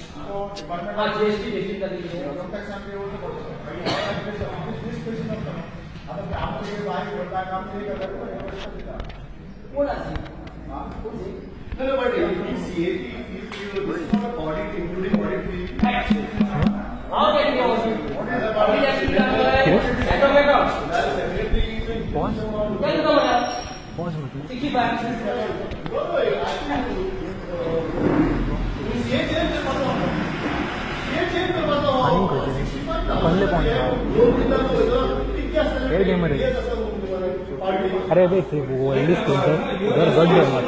हाँ जीएसटी देखिए कर दीजिए कौन आती No, but CAP, if you this is not audit, including audit fee. हाँ क्या क्या अभी एक्चुअली क्या हो रहा है ऐसा क्या Pause. क्या हो रहा है Pause मतलब देखिए बात पहले पॉइंट गेम रे अरे देख वो एल स्क्रीन पर उधर गड है मत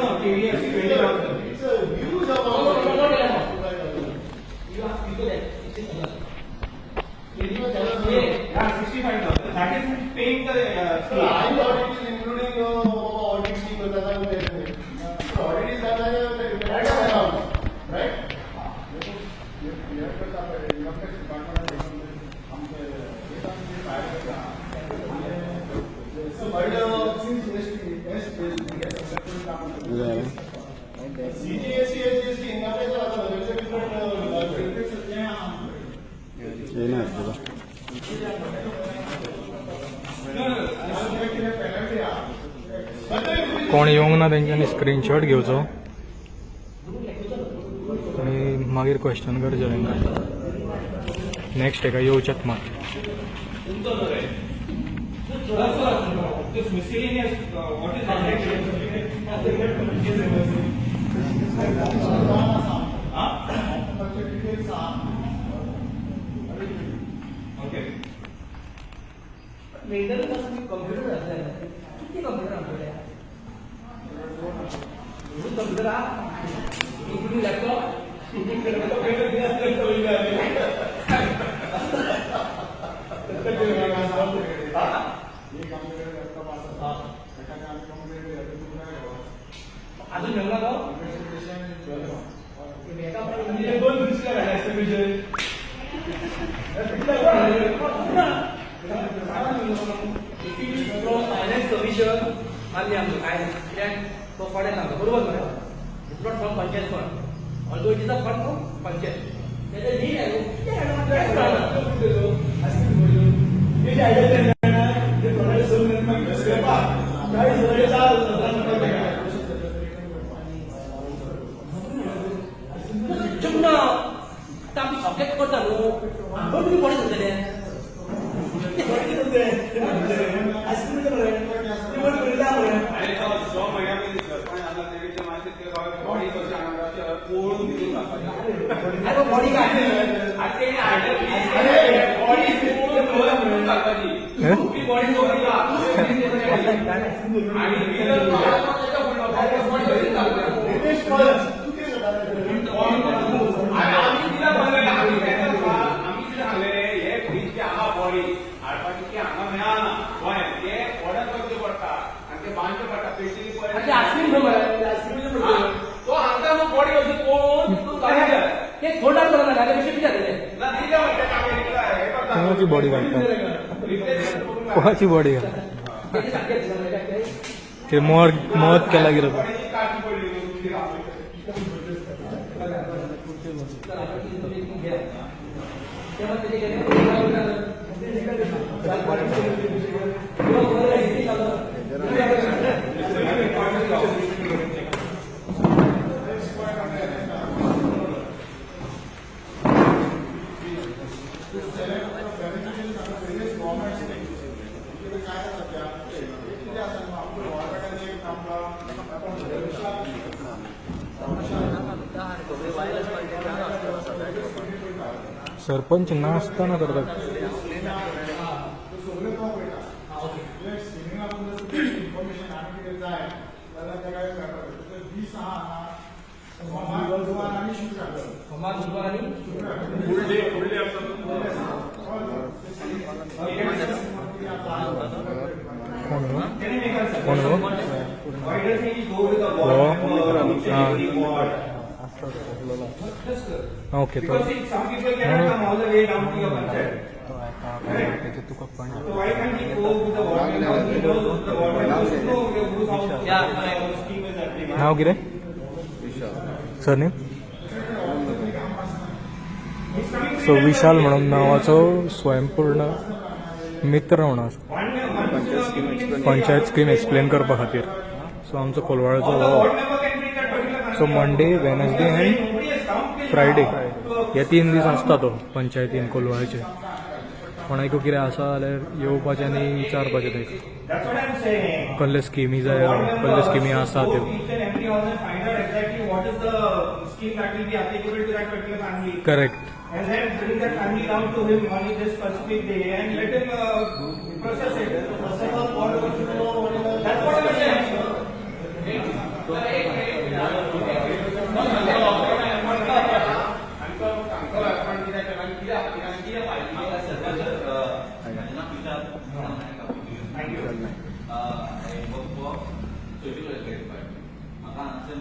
That is paying the fee. I thought it is including audit fee. Audit is right? So, but since CGST, HGST, in that case, there is a different कोण येवंक ना तेंच्यांनी स्क्रीनशॉट घेवचो आनी मागीर क्वेश्चन करचें तेंकां नेक्स्ट हेका येवचेत मात कंप्यूटर किती कंप्यूटर आमच्याकडे कंप्यूटर इंक्लूडिंग लॅपटॉप अजून जेवला का दोन फायनान्स कमिशन मान्य आमचं काय कित्याक तो फंड सांगता बरोबर मरे it's not from panchayat fund although it is a fund from panchayat तेजे नी आहे चुकना आमी सब्जेक्ट करता न्हू आंबट तुम्ही कोणी सांगतले कोणाची बॉडी घालतात कोणाची बॉडी घालतात ते मौत केला गेलं सरपंच नाचताना करतात कोण ओके तो तुका पण नाव कितें सरनेम सो विशाल म्हणून नावाचो स्वयंपूर्ण मित्र म्हणून पंचायत स्कीम एक्सप्लेन करपा खातीर. सो आमचो कोलवाळ्याचो हो. So Monday, Wednesday end Friday हे 3 दीस आसता तो पंचायतीन कोलवाळ्याचे. कोणाक कितें आसा जाल्यार येवपाचें आनी विचारपाचें ताका कसले स्किमी जाय, कसले स्किमी आसा त्यो. Correct. And then bring that family down to him on this specific day and let him process it. First of all, what about you know? That's what I'm saying.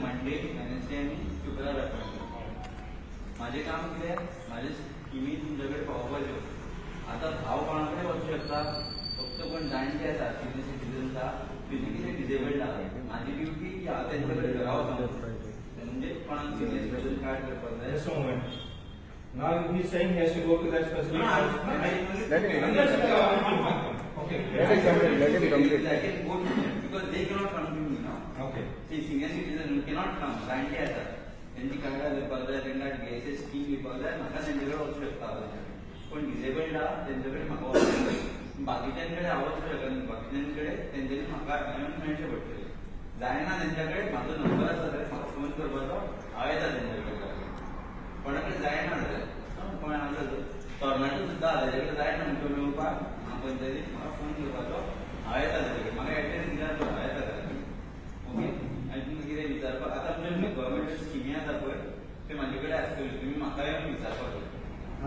Monday, Wednesday आणि शुक्रार माझे काम कितें माझे स्किमी तुमच्याकडे पावोवपाच्यो. आतां भाव कोणा कडेन वचूं शकता, फक्त कोण जाणटे आसा, सिनियर सिटीजन्स आसा, फिजिकली डिसेबल्ड आसा. माझी ड्युटी की हांव तेंचे कडेन घरा वचूं म्हणजे कोणाक सिनियर सिटीजन कार्ड करपाक जाय. Just a moment. Now he's saying he has to go to that specific. Okay. Let him go to them because they cannot come to me now. Okay. See, senior citizen cannot come. जाणटे आसा. त्यांची कार्डां दिवपाक जाय, तेंकां DSS scheme दिवपाक जाय, म्हाका तेंचे कडेन वचूं शकता. पण डिसेबल्ड आहा तेंचे कडेन म्हाका वचूंक जाय. बाकीच्यां कडेन हांव वचूं शकना. बाकीच्यां कडेन तेंच्यांनी म्हाका येवन मेळचें पडटलें. जायना तेंच्या कडेन म्हाजो नंबर आसा जाल्यार म्हाका फोन करपाचो, हांव येता तेंच्या कडेन. कोणा कडेन जायना जाल्यार कोण आसा तरणाटो सुद्दां आहा तेजे कडेन जायना म्हणून मेळोवपाक हांव पंचायतीक म्हाका फोन करपाचो, हांव येता तेजे कडेन. म्हाका एड्रेस विचारचो, हांव येता घरा. ओके. आनी तुमकां कितें विचारपाक आतां म्हणजे गव्हर्मेंट स्किमी आसा पळय ते म्हाजे कडेन आसतल्यो. तुमी म्हाका येवन विचारपाक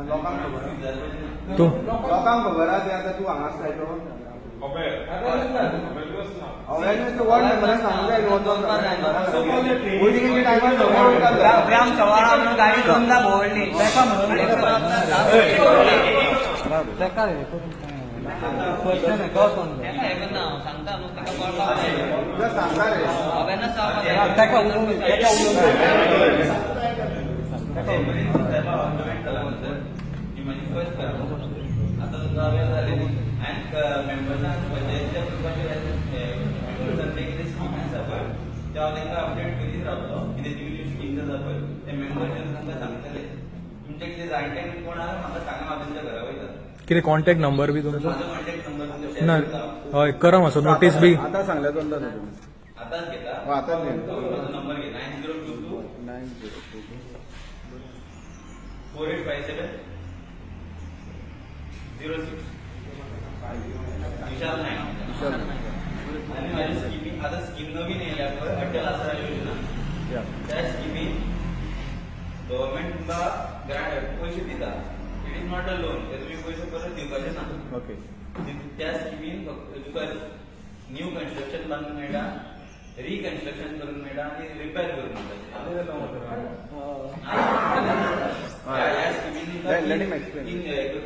लोकांक खबर विचारपाचें ना. तूं लोकांक खबर आहा ते आतां तूं हांगा आसता तो अवेरनेस वॉर्ड मेंबरांक सांगूंक जाय वोटिंगेच्या टायमार ग्राम सवाळा म्हणून गाडी दोनदा भोंवडली ताका म्हणून ताका सांगता न्हू ताका सांगता रे अवेरनेस माझी फर्स्ट आता तुमचा अवेअर झाले अँड मेंबर्सांक पंचायतीच्या मेंबर्सांचे कितें स्कीम आसा पळय ते हांव तांकां अपडेट करीत रावतलो. कितें न्यू न्यू स्कीम्स आसा पळय ते मेंबर्स तांकां सांगतले. तुमचे कितें जाणटे कोण आसा म्हाका सांगा, हांव तुमच्या घरा वयता. कितें कॉन्टॅक्ट नंबर बी तुमचो? माझो कॉन्टॅक्ट नंबर तुमच्या ना शेअर हय करा मातसो नोटीस बी. आतां सांगल्या चलता न्हू तुमी आतांच घेता. आतांच घे. माझो नंबर घे 9022 4857 06 विशाल नाईक. आणि माझी स्कीमी आता स्कीम नवीन येयल्या पळय अटल आसरा योजना, त्या स्किमीन गव्हर्मेंट तुमकां ग्रांट पयशे दिता. It is not a loan, ते तुमी पयशे परत दिवपाचे ना. ओके. त्या स्किमीन तुका न्यू कन्स्ट्रक्शन बांदूंक मेळटा, रिकन्स्ट्रक्शन करूंक मेळटा आनी रिपेर करूंक मेळटा. ह्या स्किमीन तीन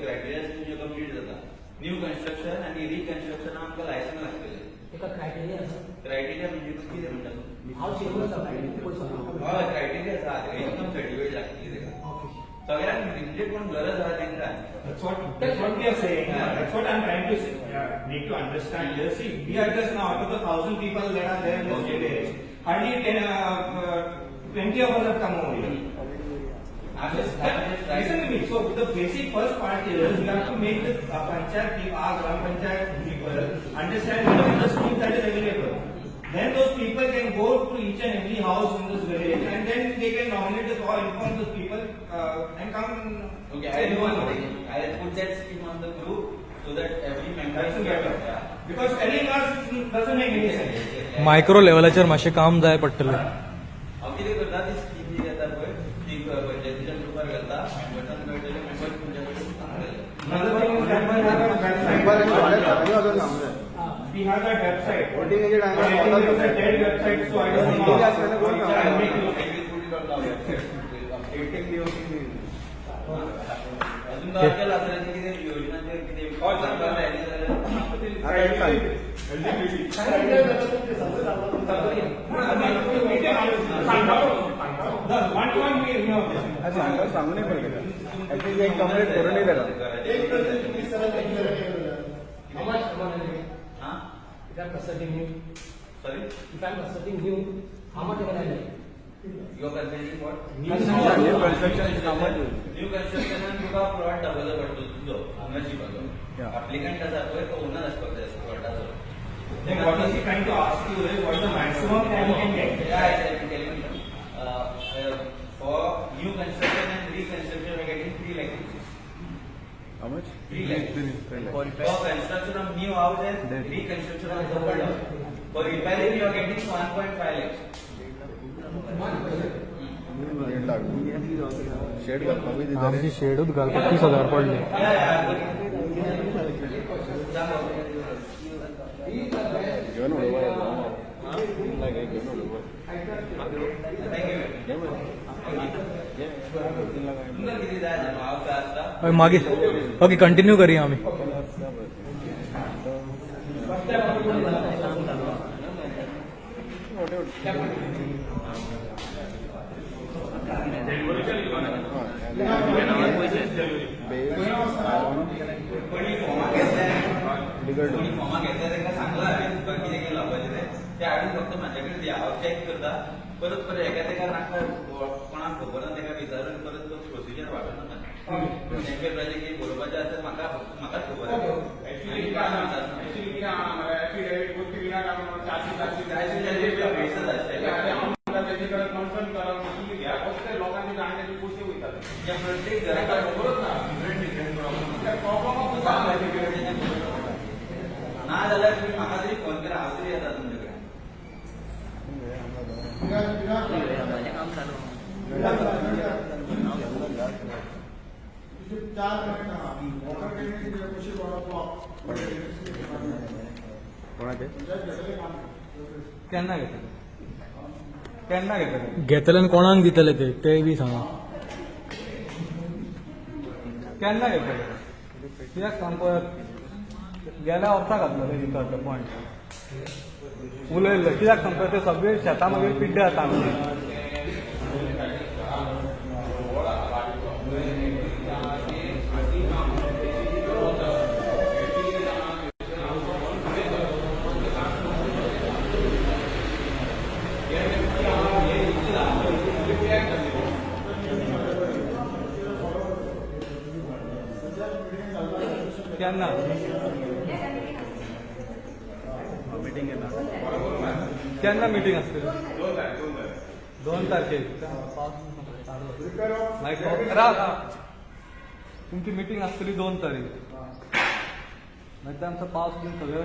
क्रायटेरिया तुमचे कंप्लीट जाता. न्यू कन्स्ट्रक्शन आनी रिकन्स्ट्रक्शन आमकां लायसन्स लागतलें. क्रायटेरिया म्हणजे कितें म्हणटा तूं? हय क्रायटेरिया आसा. इन्कम सर्टिफिकेट लागतली ताका. सगळ्यांक म्हणजे कोण गरज आहा तांकां. That's what we are saying. That's what I'm trying to say. Need to understand here. See, we are just now out of the 1,000 people that are there in this village. Hardly 20 of us have come over here. Listen to me. So the basic first part is we have to make the panchayat people, our gram panchayat people, understand what is the scheme that is available. Then those people can go to each and every house in this village, and then they can nominate this or inform those people and come. Okay, I will put that scheme on the group so that every member That's can better. get it. Because telling us doesn't make any sense. Micro लेवलाचेर मातशें काम जाय पडटलें. हांव कितें करता ती scheme जी येता पळय ती पंचायतीच्या ग्रुपार घालता. मेंबर्सांक कळटलें, मेंबर्स तुमच्या कडेन सांगतले. Another thing is that we have a website. We have that website. वोटिंगेच्या But it is a टायमार dead website, so I don't know how to make it. अजून अटल आसराची कितें योजनांचेर कितें सांगपाक जाय जाल्यार 1 to 1 मी सांगू नाही पडले ऍटलीस्ट एक कंप्लीट करून नाही त्याला How much money? Huh? If I'm consulting you, Sorry? if I'm consulting you, how much am I like? You're considering what? New construction is how much? New construction and Tuka plot double पडतो तुझो ownership असो. Yeah. Applicant आसा पळय तो owner असतो त्या प्लॉटाचो. Then what is he trying to ask you is what is the maximum that you can get? Yeah, exactly. Tell me. For new construction and reconstruction, we're getting 3 lakh rupees. How much? 3 lakh. For construction of new house and reconstruction of the old house. For repairing, you are getting 1.5 lakhs. Shade घालपाक बी दिता रे. आमची शेडूच घालपाक 30,000 पडले. घेऊन उडोवा घेऊन उडोवा तुमकां किती जाय जाणा हांव काय आसता हय, मागीर ओके कंटिन्यू करुया आमी. कोणी फॉर्मा घेतल्या तांकां सांगला हांवें तुका कितें केलं लावपाचें ते हाडून फक्त म्हाजे कडेन दिया हांव चॅक करता परत परत एका तेका नाका कोणाक खबर ना तेका विचारून परत तो प्रोसिजर वाडोवं नाका नेमके प्रजे कितें बरोवपाचें आसा म्हाकाच खबर आसा Actually कितें आसा मरे एफिडेविट गोष्टी विना काम 400 पैसे आसता त्याची गरज कन्फर्म करा की घ्या फक्त लोकांनी जाणण्याची गोष्टी होतात या प्रत्येक घराचा खबरच ना डिफरंट प्रॉब्लेम ना जाल्यार तुम्ही म्हाका तरी फोन करा हांव तरी येता तुमचे कडेन माझे काम चालू. कोणाचे केन्ना घेतले केन्ना घेतले घेतले आनी कोणाक दितले ते बी सांगा. केन्ना घेतले कित्याक सांगपत गेल्या वर्सा घातलो ते दिता पॉयंट उलयल्ले कित्याक सांगपत ते सगळे शेतां मागीर पिड्डे जाता आमचे केन्ना मीटिंग आहे ना केन्ना मिटींग आसतली 2 तारखेक तुमची मिटींग आसतली 2 तारीख मागीर आमचो पावस बीन सगळे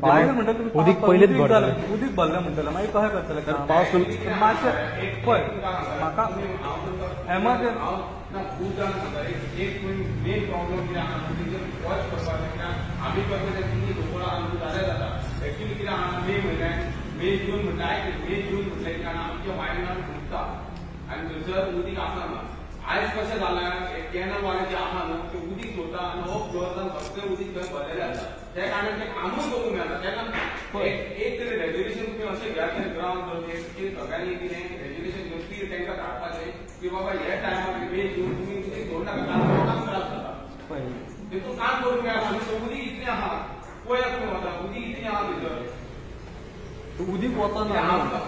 पावस म्हणटा तुमी उदीक पयलींच भरतले. उदीक भरलें म्हणटलें मागीर कशें करतले पावस मातशें पळय म्हाका एमर्जन्सी एक मेन प्रॉब्लेम कितें आहा वॉच करपाक आमी करता ते तुमी लोकला जाल्यार जाता एक्चुअली कितें आहा मे म्हयन्यान मे जून म्हणटा मे जून म्हटलें की आमच्या वायनाड घुसता आनी थंयसर उदीक आसना आयज कशें जालां कॅनल वाले जे आहा न्हू ते उदीक सोडटा आनी हो फ्लोरान सगळें उदीक थंय भरलेलें आसा त्या कारणान तें कामूच करूंक मेळना तेन्ना एक तरी रेजोल्युशन तुमी अशें घ्या की ग्रावंड सगळ्यांनी कितें रेजोल्युशन घेवन स्पीड तांकां धाडपाचें की बाबा हे टायमार मे जून तुमी उदीक सोडनाका लोकांक त्रास जाता तितून काम करूंक मेळना उदीक इतलें आहा पळयात तुमी वता उदीक इतलें आहा भितर उदीक वचना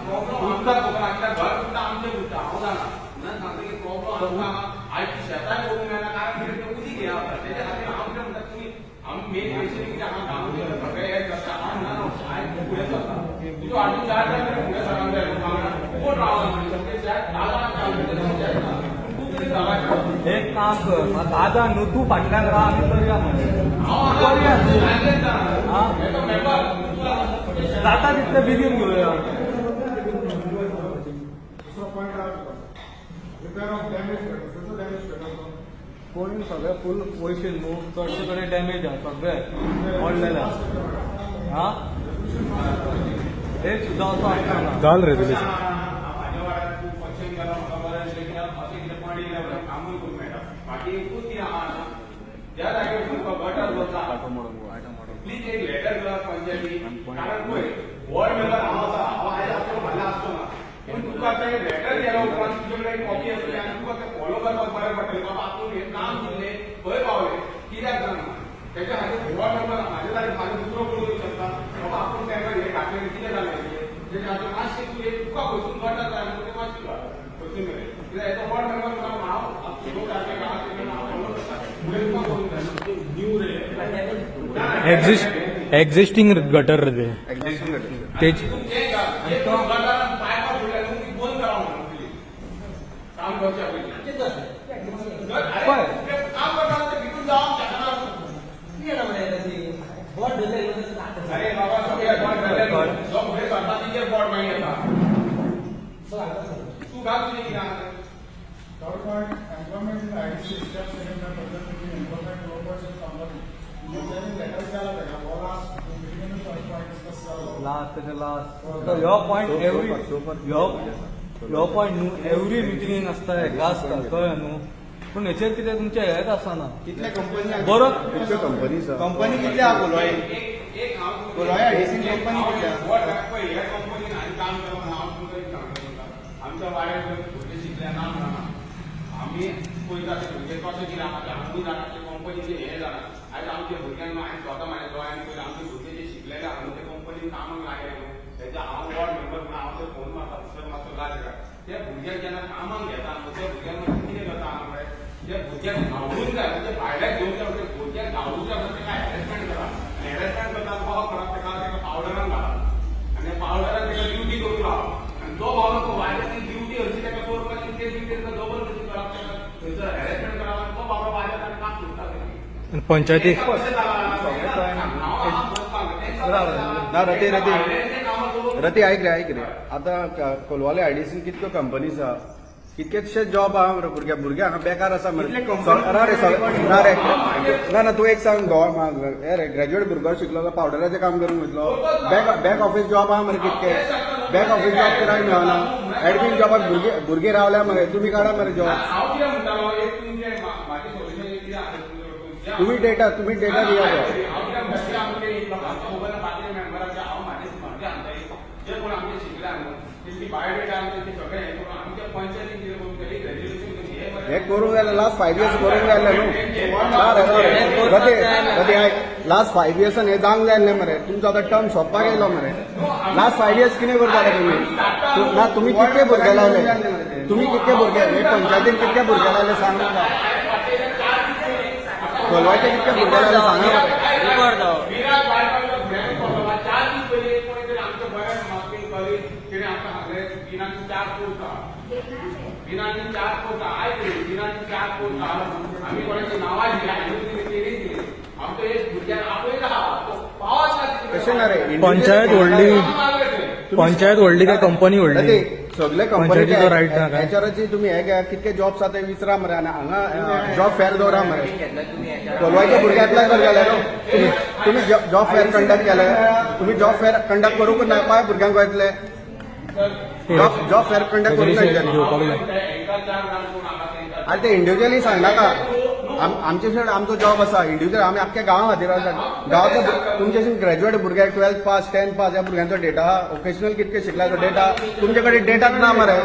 प्रॉब्लम आमकां खबर आहा कित्याक घर उरता आमचें उरता हांव जाणा म्हणून सांगता की प्रॉब्लम आमकां आयज शेतांय करूंक मेळना कारण कितें तें उदीक हें आसा तेच्या खातीर हांव कितें म्हणटा तुमी आमी मेन पेशंट कितें हांव गांवचे सगळे हें करता हांव म्हणना आयज फुडें चलता तुजो हाडून 4 जाण तरी फुडें सरांक जाय लोकांक कोण रावला म्हणजे सगळे दादांक काम करता तूं तरी रावायचा एक काम कर दादा न्हू तूं फाटल्यान राव आमी करया जाता तितलें बेगीन घेवया कोणी सगळे फूल वयशील न्हू चडशे कडेन डॅमेज आहा सगळे पडलेले हा एक सुद्दां असो आसना घाल रेजोल्युशन. ज्या जागेर तुमकां गटर वता प्लीज एक लेटर करा पंचायती कारण पळय वॉर्ड मेंबर हांव आसा हांव आयज आसलो म्हणला तुझ्याकडे एक कॉपी असते आणि तुका ते फॉलो करपाक बरें पडटलें बाबा आपूण हें काम दिल्लें खंय पावलें कित्याक जालें त्याच्या खातीर वॉर्ड मेंबर म्हाजे जाल्यार म्हाजो दुसरो कोण येवंक शकता बाबा आपूण तेंका हें घातलें कितें जालें तेच्या खातीर मातशें तुवें तुका खंयसून गटार जाय तें मातशें खंयसून मेळ्ळें कित्याक हेचो वॉर्ड मेंबर म्हणून हांव लोक सारके गांवांत हांव फॉलो करता फुडें तुका करूंक जाय न्यू रे एक्झिस्टिंग गटर रे ते तेच काम करच्या अरे बाबा बॉर्ड माहिती येता तू घाल तुझे किती employment IDC step second पद्धतीने employment robots company letter द्यायला पाहिजे bolus minimum point discuss So your point every meeting असता हेका असता कळ्ळें न्हू पूण हेचेर कितें तुमचें हेच आसना कितल्या कंपनी बरो कितल्या कंपनी कंपनी कितल्या हा बोलवाय बोलवाय IDC कंपनी कितल्या ह्या कंपनीन हांवें काम केलं हांव तुमकां एक सांगता आमच्या वाड्यार भुरगे शिकल्या नाम जाणा आमी पळयता ते भुरगे कशे कितें आसा आमी जाणा ते कंपनीचे हे जाणा आयज आमच्या भुरग्यांक हांवें स्वता म्हाज्या दोळ्यांनी पळयलें आमचे भुरगे जे शिकलेले आहा न्हू ते कंपनीन कामाक लागले न्हू तेच्या हांव वॉर्ड मेंबर म्हणून हांव ते फोन मारता सर मातसो गाज घाल त्या भुरग्याक जेन्ना कामाक घेता न्हू त्या भुरग्यांक मागीर कितें करता हांव पळय त्या भुरग्याक धांवडून जाय म्हणजे भायल्याक घेवन त्या भुरग्याक धांवडूच्या ते काय हॅरेसमेंट करा आनी हॅरेसमेंट करता तो करप तेका पावडरान घाला आनी पावडरान तेका ड्युटी करूंक लाव आनी तो भावना तो भायल्याक ती ड्युटी हरशी तेका करपाची ते ड्युटी तेका जबरदस्ती करप तेका थंयसर हॅरेसमेंट करप आनी तो बाबा भायल्याक आनी काम सोडटा पंचायती ना रती ऐक रे आता कोलवाले आयडीसी कितक्यो कंपनीज आहा कितकेशे जॉब आहा मरे भुरगे हांगा बेकार आसा मरे ना तूं एक सांग ग्रॅज्युएट भुरगो शिकलो तो पावडराचें काम करूंक वयतलो बॅक ऑफिस जॉब आहा मरे कितके बॅक ऑफिस जॉब कित्याक मेळना एडमीन जॉबाक भुरगे रावल्या मरे तुमी काडा मरे जॉब तुम्ही डेटा दिया हे करूंक जाय लास्ट 5 years करूंक जाय न्हू लास्ट 5 years हे जावंक जाय मरे तुमचो आतां टर्म सोंपपाक येयलो मरे लास्ट 5 years कितें करताले तुमी कितके भुरगे लायले तुमी कितके भुरगे हे पंचायतीन कितके भुरगे लायले सांग कोलवाचे कितके भुरगे लायले सांगा पंचायत व्हडली काय कंपनी व्हडली सगळे कंपनीचो रायट एचआरची तुम्ही हे घ्या कितके जॉब्स आहा ते विचारा मरे आनी हांगा जॉब फेअर दवरा मरे कोलवाचे भुरगे एप्लाय करतले तुम्ही जॉब फेअर कंडक्ट केले तुम्ही जॉब फेअर कंडक्ट करूंक ना पांय भुरग्यांक वयतले जॉब फेअर कंडक्ट करूंक ना आनी ते इंडिव्हिज्युअली सांगनाका आमचे आमचो जॉब आसा इंडिव्हिज्युअल आमी आख्ख्या गांवा खातीर आसा गांवांतले तुमचे ग्रॅज्युएट भुरगे 12th पास 10th पास ह्या भुरग्यांचो डेटा आहा ओकेशनल कितके शिकल्याचो डेटा तुमचे कडेन डेटाच ना मरे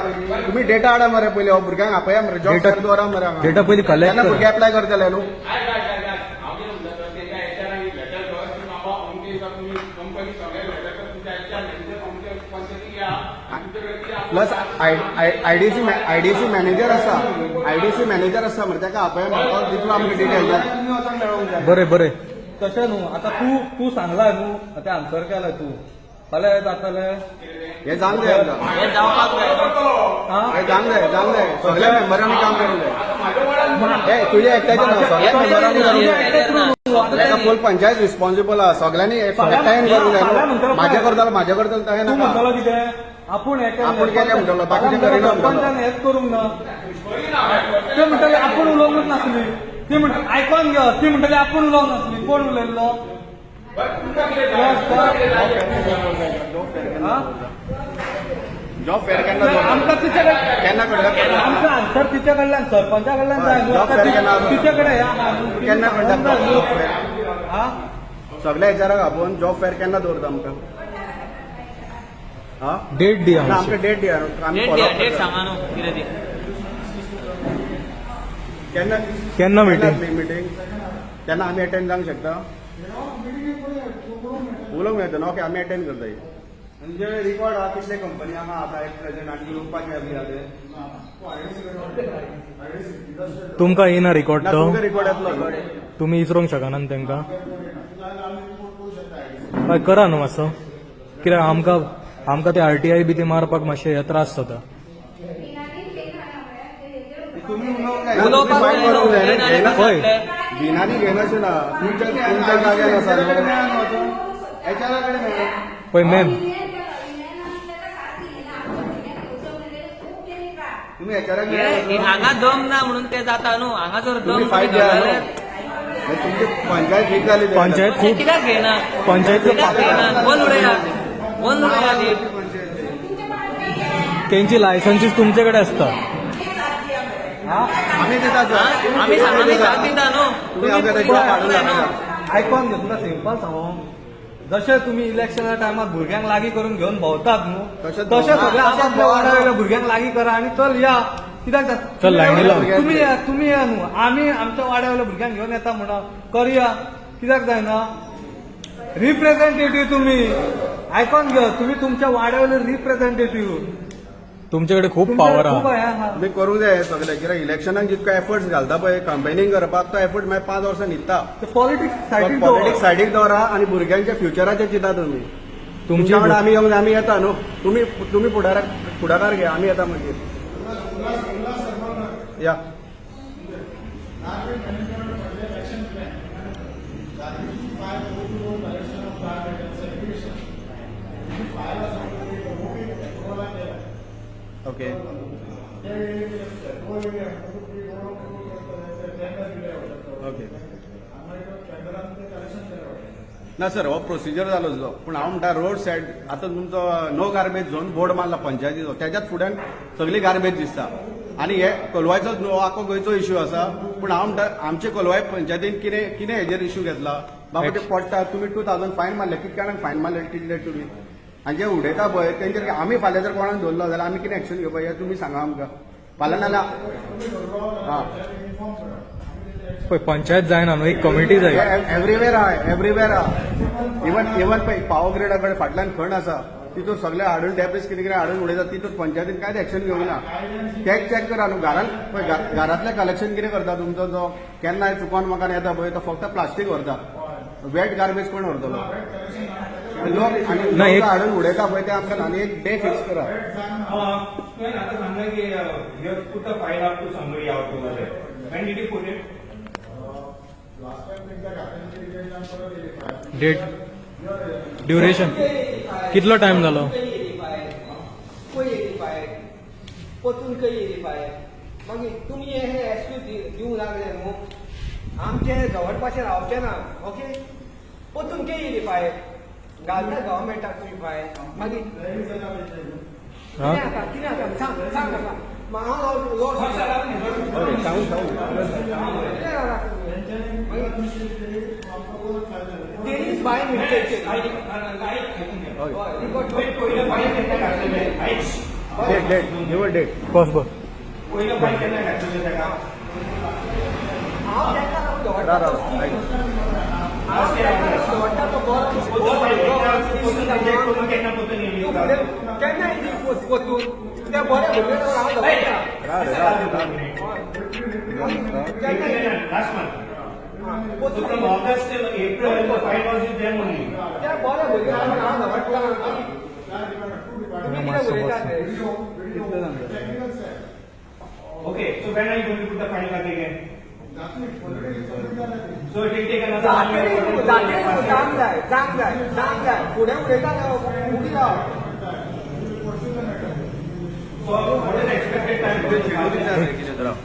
तुम्ही डेटा हाडा मरे पयलीं हो भुरग्यांक आपया मरे जॉब फेअर दवरा मरे डेटा पयलीं कलेक्ट भुरगे एप्लाय करतले न्हू प्लस आयडीसी मॅनेजर आसा मरे ताका आपया दितलो आमकां डिटेल बरें तशें न्हू आतां तूं सांगला न्हू आतां आन्सर केला तूं फाल्यां जातलें हे जावंक जाय सगळ्या मेंबरांनी काम करूंक जाय तुझे एकट्याचे ना सगळ्या मेंबरांनी करूंक जाय फूल पंचायत रिस्पॉन्सिबल आहा सगळ्यांनी एकठांय करूंक जाय म्हाजे करतलो तशें नाका आपूण केलें म्हणटलो बाकीचे करिना सरपंचान हेच करूंक ना ते म्हणटले आपूण उलोवंकच नासली ती म्हणटा आयकोन घेव ती म्हणटली आपूण उलोवंक नासली कोण उलयल्लो जॉब फेअर केन्ना आमकां तिचे केन्ना कंडक्ट आमकां आन्सर तिचे कडल्यान सरपंचा कडल्यान जाय तिचे कडेन केन्ना कंडक्ट सगळ्या हेच्याराक आपोवन जॉब फेअर केन्ना दवरता आमकां हा डेट दिया ना आमकां डेट दिया आमी डेट follow द्या up डेट करता. सांगा न्हू कितें ती केन्ना केन्ना meeting? मिटींग तेन्ना आमी अटेंड जावंक शकता उलोवंक मेळटा न्हू ओके आमी अटेंड करता आनी जे रिकॉर्ड आहा कितले कंपनी हांगा आतां एक प्रेझेंट आनी येवपाक येतली आहा तुमकां येना रिकॉर्ड ना तो तुमकां रिकॉर्ड येतलो तुम्ही इसरोंक शकना न्ही तांकां हय करा न्हू मातसो कित्याक आमकां ते RTI बी ते मारपाक मातशे त्रास जाता तुम्ही उलोवंक जाय उलोवपाक फायन जाय करूंक जाय न्हू. ना घेयना हय भिनानी घेनाशे ना तुमच्या जाग्यार आसा एचआरा कडेन मेळ्ळा पळय मॅम तुम्ही एचआरा हे हांगा दम ना म्हणून ते जाता न्हू हांगा जर दम तुम्ही फायट तुमी द्या धरलेले, तुमची पंचायत वीक जाली पंचायत ते खूप कित्याक घेयना पंचायतीचं कित्याक घेयना बंद उडया ती तेंची लायसन्सीस तुमचे कडेन आसता आम्ही देता सर आमी साथ दिता न्हू तुम्ही आमच्या त्याच्यावर काढून टाका. आयकून घे तुका सिंपल सांगू जशे तुम्ही इलेक्शना टायमार भुरग्यांक लागीं करून घेवन भोंवतात न्हू तशेंच तशें भोंवता. सगळे आपापल्या वाड्यावयल्या भुरग्यांक लागीं करा आनी चल या कित्याक चल, लायनी लाव. तुम्ही या न्हू आमी आमच्या वाड्यावयल्या भुरग्यांक घेवन येता म्हणा करया कित्याक जायना रिप्रेझेंटेटिव्ह तुम्ही आयकून घे तुम्ही तुमच्या वाड्यावयले रिप्रेझेंटेटिव्ह तुमचे खूप पावर खूप आहा आहे तुम्ही करूंक जाय सगळे कित्याक इलेक्शनाक जितको एफर्ट्स घालता पळय कॅम्पेनिंग करपाक तो एफर्ट मागीर 5 वर्सां न्हिदता पॉलिटिक्स सायडीक पॉलिटिक्स सायडीक दवरा आनी भुरग्यांच्या फ्युचराचेर चिंता तुमी तुमच्या वांगडा आमी येवंक आमी येता न्हू तुम्ही फुडाकार घे आमी येता मागीर या ओके ओके ना सर हो प्रोसिजर जालो जो पूण हांव म्हणटा रोड सायड आतां तुमचो नो गार्बेज झोन बोर्ड मारला पंचायतीचो त्याच्याच फुड्यान सगळी गार्बेज दिसता आनी हे कोलवायचो आखो गोंयचो इश्यू आसा पूण हांव म्हणटा आमचे कोलवाय पंचायतीन कितें हेजेर इश्यू घेतला बाबा ते पडटा तुमी 2000 फायन मारले कितें कारणान फायन मारले टिकले तुमी आनी जे उडयता पळय तेंचेर आमी फाल्यां जर कोणाक धरलो जाल्यार आमी कितें एक्शन घेवपाक हें तुमी सांगा आमकां फाल्यां नाल्यार हां पळय पंचायत जायना न्हू एक कमिटी जाय एव्हरीवेअर आहा इवन पळय पावर ग्रेडा कडेन फाटल्यान खण आसा तितून सगळे हाडून डॅब्रिज कितें कितें हाडून उडयतात तितून पंचायतीन कांयच एक्शन घेवंक ना टॅक्स चॅक करा न्हू घरान पळय घरांतलें कलेक्शन कितें करता तुमचो जो केन्नाय चुकोन म्हाका येता पळय तो फक्त प्लास्टीक व्हरता वेट गार्बेज कोण व्हरतलो लोक आनी हाडून उडयता पळय ते आमकां आनी एक डे फिक्स करा तुवें आतां सांगलें की you have put a file up to somebody out over there. When did you put it? Date duration कितलो टाइम जालो परतून खंय येयली फायल मागीर तुमी हे एक्सक्यूज दिवंक लागले न्हू आमचे जवळपाशे रावचे ना ओके परतून खंय येयली फायल घालता गव्हर्मेंटाक तुमी फायल मागीर कितें जाता सांग सांग म्हाका हांव लॉ तेरीच बाय मिस्टेक डेट निवड डेट बस बस पहिलं फाईल केन्ना घातलेलें ताका? हांव तेका रा रा आयक. हो फाईल केन्ना करून केन्ना परतून येयली तुका? केन्ना येयली परतून त्या बऱ्या भुरग्यां हांव रा रे रा Last month. So from August till April, the file was with them only. त्या बऱ्या भुरग्यां हांव दवरता Okay, so when are you going to put the file back again? So it will take another 1 year. जांग जाय फुडें उडयता उडी राव So what is the expected time for this? कितें राव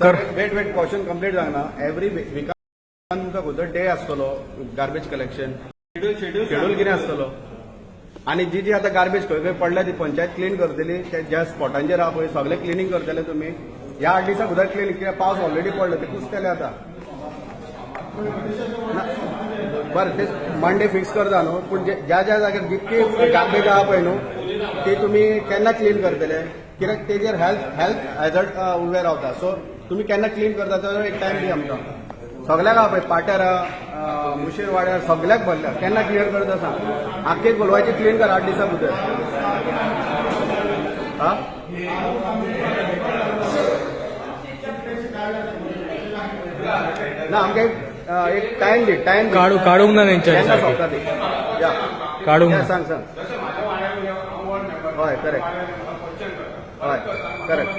कर वेट कॉशन कंप्लीट जायना एवरी विकान तुमकां खंयचो डे आसतलो गार्बेज कलेक्शन शेड्यूल कितें आसतलो आनी जी आतां गार्बेज खंय खंय पडल्या ती पंचायत क्लीन करतली ज्या स्पॉटांचेर आहा पळय सगळे क्लिनींग करतले तुमी ह्या 8 दिसां भितर क्लीन कित्याक पावस ऑलरेडी पडलो ते कुसतले आतां बरं ते मंडे फिक्स करता न्हू पूण ज्या ज्या जाग्यार जितकी गार्बेज आहा पळय न्हू ती तुमी केन्ना क्लीन करतले कित्याक तेजेर हेल्थ हॅझर्ड उबे रावता सो तुमी केन्ना क्लीन करता तर एक टायम दी आमकां सगल्याक आहा पळय पाट्यार मुशीर वाड्यार सगल्याक भरल्या केन्ना क्लियर करता सांग आख्खे कोलवाची क्लीन कर 8 दिसां भितर हा ना आमकां एक टायम दी काढूंक ना केन्ना तेंच्यानी सोंपता ती या काढूंक या, ना सांग हय करेक्ट हय करेक्ट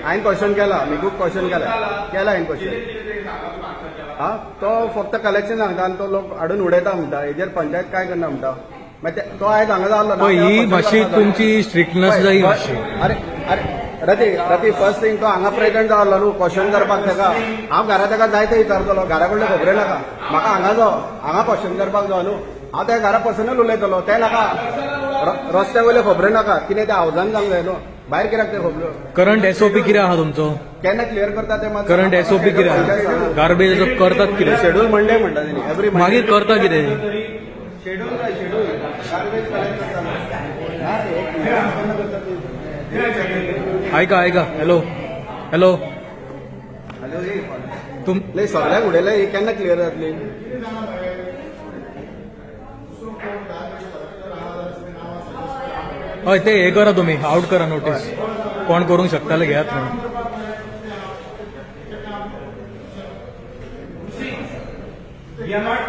हांवें क्वेश्चन केला मिगूक क्वेश्चन केला हांवें क्वेश्चन हा तो फक्त कलेक्शन सांगता आनी तो लोक हाडून उडयता म्हणटा हेजेर पंचायत काय करना म्हणटा मागीर तो आयज हांगा जाल्लो ना पण ही मातशी तुमची स्ट्रिक्टनेस जाय मातशी अरे अरे रती फर्स्ट थिंग तो हांगा प्रेझेंट जाल्लो न्हू क्वेश्चन करपाक ताका हांव घरा ताका जायते विचारतलो घरा कडले खबरे नाका म्हाका हांगा क्वेश्चन करपाक जाय न्हू हांव त्या घरा पर्सनल उलयतलो ते नाका रस्त्या वयले खबरे नाका कितें ते हावजान जावंक जाय न्हू भायर कित्याक ते खबरो करंट एसओपी कितें आहा तुमचो केन्ना क्लियर करता ते मात करंट एसओपी कितें आहा गार्बेज करतात कितें शेड्यूल मंडे म्हणटा तेणी एवरी मागीर करता कितें शेड्यूल काय शेड्यूल गार्बेज कलेक्ट करता ऐका हॅलो तुम नाही सगळ्याक उडयले ही केन्ना क्लियर जातली हय ते हे करा तुम्ही आउट करा नोटीस कोण करूंक शकताले घेयात म्हणून We are not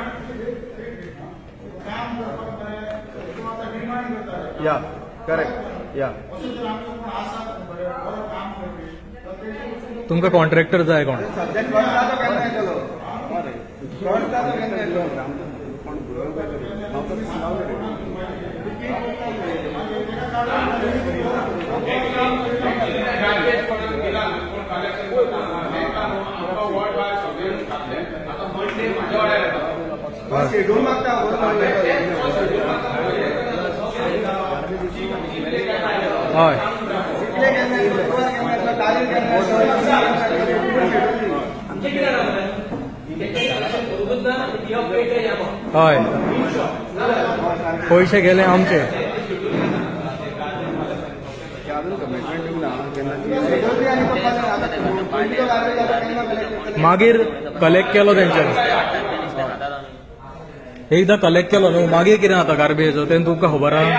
या करेक्ट या तुमकां कॉन्ट्रॅक्टर जाय कोण सब्जेक्ट कट जातो केन्ना येतलो कट जातो केन्ना येतलो कोण शेड्यूल मागता हय हय पैसे गेले आमचे मागीर कलेक्ट केलो तेंच्यानी एकदां कलेक्ट केलो न्हू मागीर कितें जाता गार्बेज तें तुमकां खबर आहा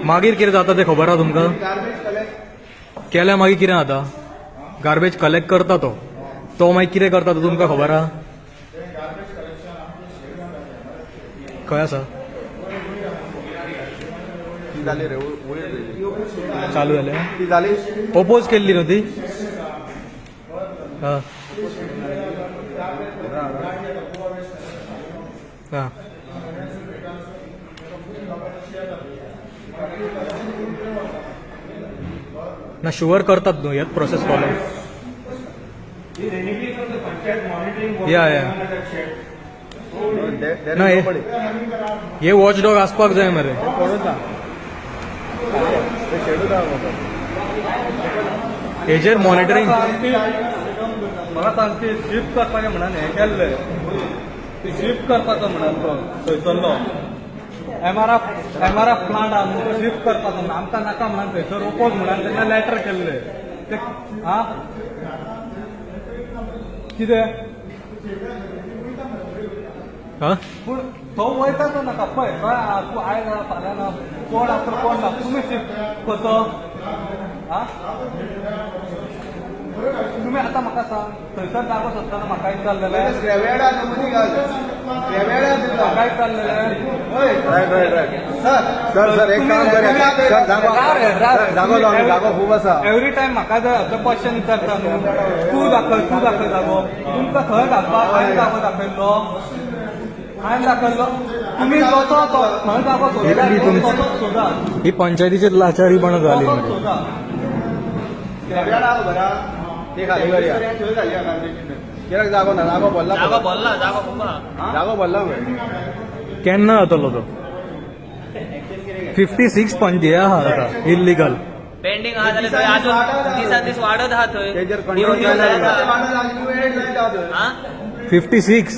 मागीर कितें जाता तें खबर आहा तुमकां केल्या मागीर कितें जाता गार्बेज कलेक्ट करता तो मागीर कितें करता तो तुमकां खबर आहा खंय आसा जाली रे चालू जालें ती जाली ओपोज केल्ली न्हू ती हां हां ना शुअर करतात न्हू हेच प्रोसेस फॉलो या ना हे वॉच डॉग आसपाक जाय मरे हेजेर मॉनिटरींग म्हाका सांगती शिफ्ट करपाचें म्हणून हें केल्लें ती शिफ्ट करपाचो म्हणून तो थंयसरलो एमआरएफ प्लांट आहा न्हू तो शिफ्ट करपाचो म्हणून आमकां नाका म्हणून थंयसर ओपोज म्हणून तेन्ना लॅटर केल्लें ते आं कितें हां पूण तो वयता तो नाका पळय तूं आयज फाल्यां ना कोण आफ्टर कोण ना तुमी शिफ्ट कसो आं तुम्ही आता म्हाका सांग थंयसर जागो सोदताना म्हाका एक जाल्लेलें म्हाका एक जाल्लेलें सर एक काम करूया सर जागो खूब आसा एवरी टायम म्हाका जर क्वेश्चन विचारता न्हू तूं दाखय जागो तुमकां खंय घालपाक हांवें जागो दाखयल्लो तुम्ही खंय जागो सोदा ही पंचायतीची लाचारीपणा जाली मरे सोदा ते खाली करूया कित्याक जागो ना जागो भरला जागो भरला केन्ना जातलो तो 56 पणजी आहा इल्लीगल. पेंडिंग आहा जाल्यार थंय अजून दिसान दीस वाडत आहा थंय. तेजेर येवन कंट्रोल जायना. हा? 56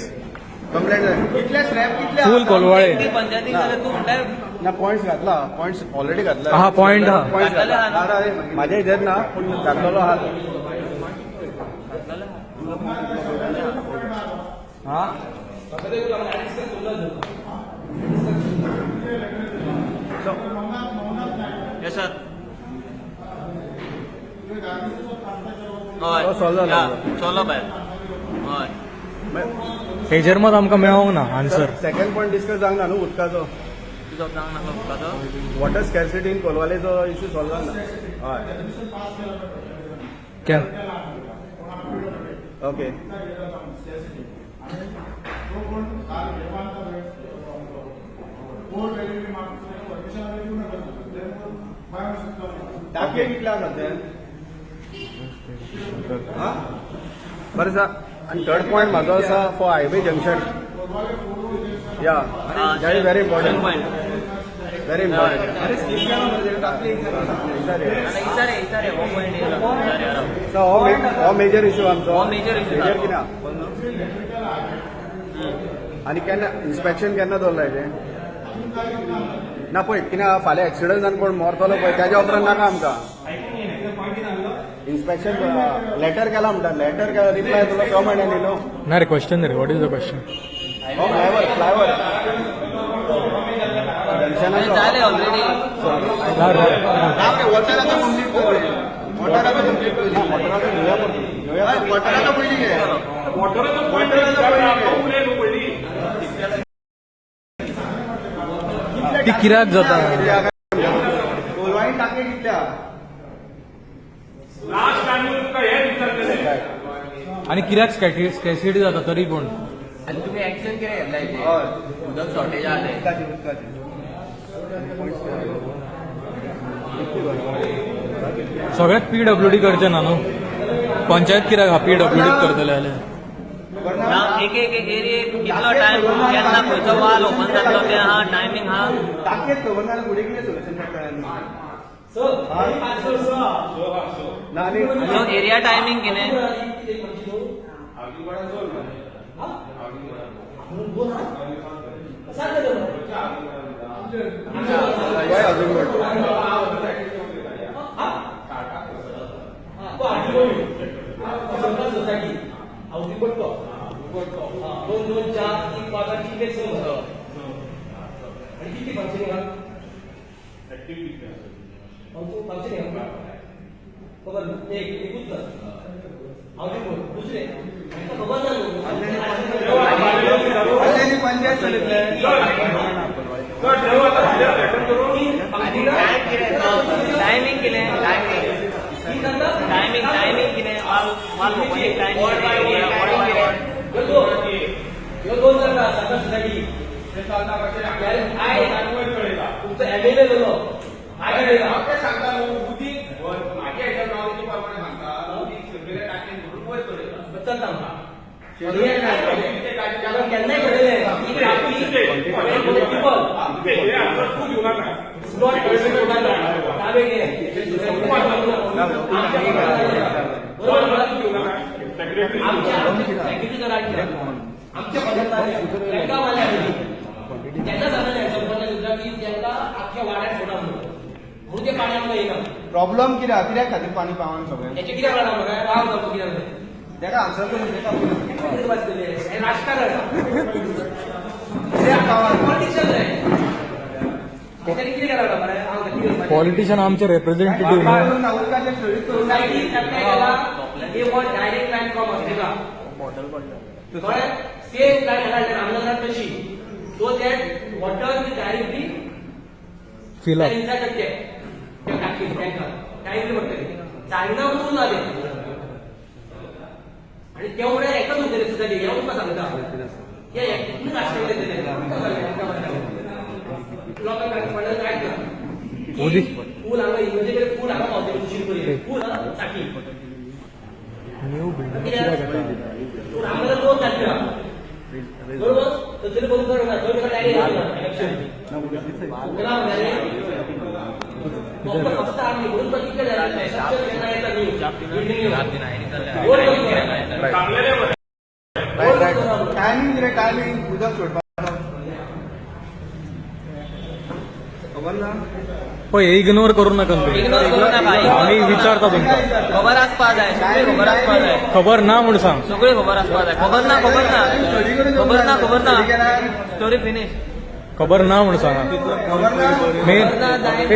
कंप्लेंट कितले स्क्रॅप कितले फुल कोलवाळे. ती पंचायतीक जाल्यार तूं म्हणल्यार ना पॉइंट्स घातला पॉइंट्स ऑलरेडी घातला आहा पॉइंट हा. पॉइंट्स घातलेले घातला आहा माझ्या इधर ना पूण घातलेलो आहा हा येस सर. तो हय solve जालो. चलो भायर. हय. हेजेर मत आमकां मेळोंक ना आन्सर. सेकंड पॉइंट डिस्कस जावंक ना न्हू उदकाचो तुजो जावंक नाका उदकाचो. वॉटर स्कॅरसिटी इन कोलवालेचो इश्यू सॉल्व जावंक ना हय केन ओके टाके कितले आसा ते बरें आसा आनी थर्ड पॉइंट म्हाजो आसा फॉर हायवे जंक्शन या that is very important very important इचारे हो पॉयंट येयला. सो हो मेजर इश्यू आमचो हो major issue मेजर कितें आनी केन्ना इन्स्पेक्शन केन्ना दवरला हेजें ना पळय कित्याक फाल्यां एक्सिडंट जावन कोण मरतलो पळय तेज्या उपरांत नाका आमकां इन्स्पेक्शन लेटर केला म्हणटा लेटर रिप्लाय तुला 6 म्हयन्यांनी न्हू ना रे question ray what is the question. हो फ्लायओव्हर जंक्शनाचो जाले ऑलरेडी. ती कित्याक जाता कोलवाई टाके कितल्या लास्ट टाइम तुका हे विचारलेले आणि कित्याक स्कॅसिटी जाता तरी पूण आनी तुमी एक्शन कितें घेतला हेजेर? हय उदक शॉर्टेज आले. सगळ्यात PWD करचे ना न्हू पंचायत कित्याक हा PWD करतले जाल्यार. एक एरियेक कितलो टायम केन्ना खंयचो वाल ओपन जातलो ते आहा टायमींग आहा. टाकेच खबर ना फुडें कितें सोल्युशन करता ना आनी सो एरिया टायमींग कितें? वय अजून सोसायटी हाऊसिंग पडतो 2 2 4 3 5 किती सेम होतो आणि किती फंक्शनिंग आहे फंक्शनिंग खबर एकूच हाऊसिंग बोर्ड दुसरे खबर पंचायत चलयतले टायमींग कितें? टायमींग कितें? वाल ओपनिंग टायमींग दोन जाता सरकार सोसायटी तुमचं एमएलए झालो आय सांगता उदीक माझ्या ह्याच्या नॉलेजी प्रमाणे सांगता उदीक सगळे टाकेन भरून वयर पडयता बच्चन केन्नाय घडले इकडे आपली आमच्या त्यांना सांगण्यात की त्यांना अख्ख्या वाड्यात सोडा म्हणून ते पाण्यात येईना प्रॉब्लेम कित्याक कित्याक खातीर पाणी पावना सगळें त्याचे किती वाडा मग राव जातो किती तेका आन्सर करून दिता राजकारण पॉलिटिशियन आहे त्याने किती करायला बरं पॉलिटिशियन आमचे रिप्रेझेंटेटिव्ह न्हू सोसायटी केला हे what direct line from Africa same line रामनगरात तशी so that water will directly fill up inside the टाकी टँकर डायरेक्टली म्हणते चायनामधून आले आणि तेवढ्या एकच होते सोसायटी येऊन का सांगता या एकूण राष्ट्रवादी लोकांना काय फूल हांगा म्हणजे फूल हांगा पावते फूल टाकी न्यू बिल्डिंग फूल हांगा दोन टाकी बरोबर तर तरी बंद करणार इलेक्शन फक्त आम्ही म्हणून तो तिकडे टायमिंग रे टायमिंग उदक सोडपाक खबर ना पळय इग्नोर करू नका तुम्ही. इग्नोर करू नका आम्ही विचारता तुमकां खबर आसपा जाय सगळी खबर आसपा जाय खबर ना म्हणून सांग. सगळी खबर आसपा जाय खबर ना स्टोरी फिनिश खबर ना म्हणून सांगा.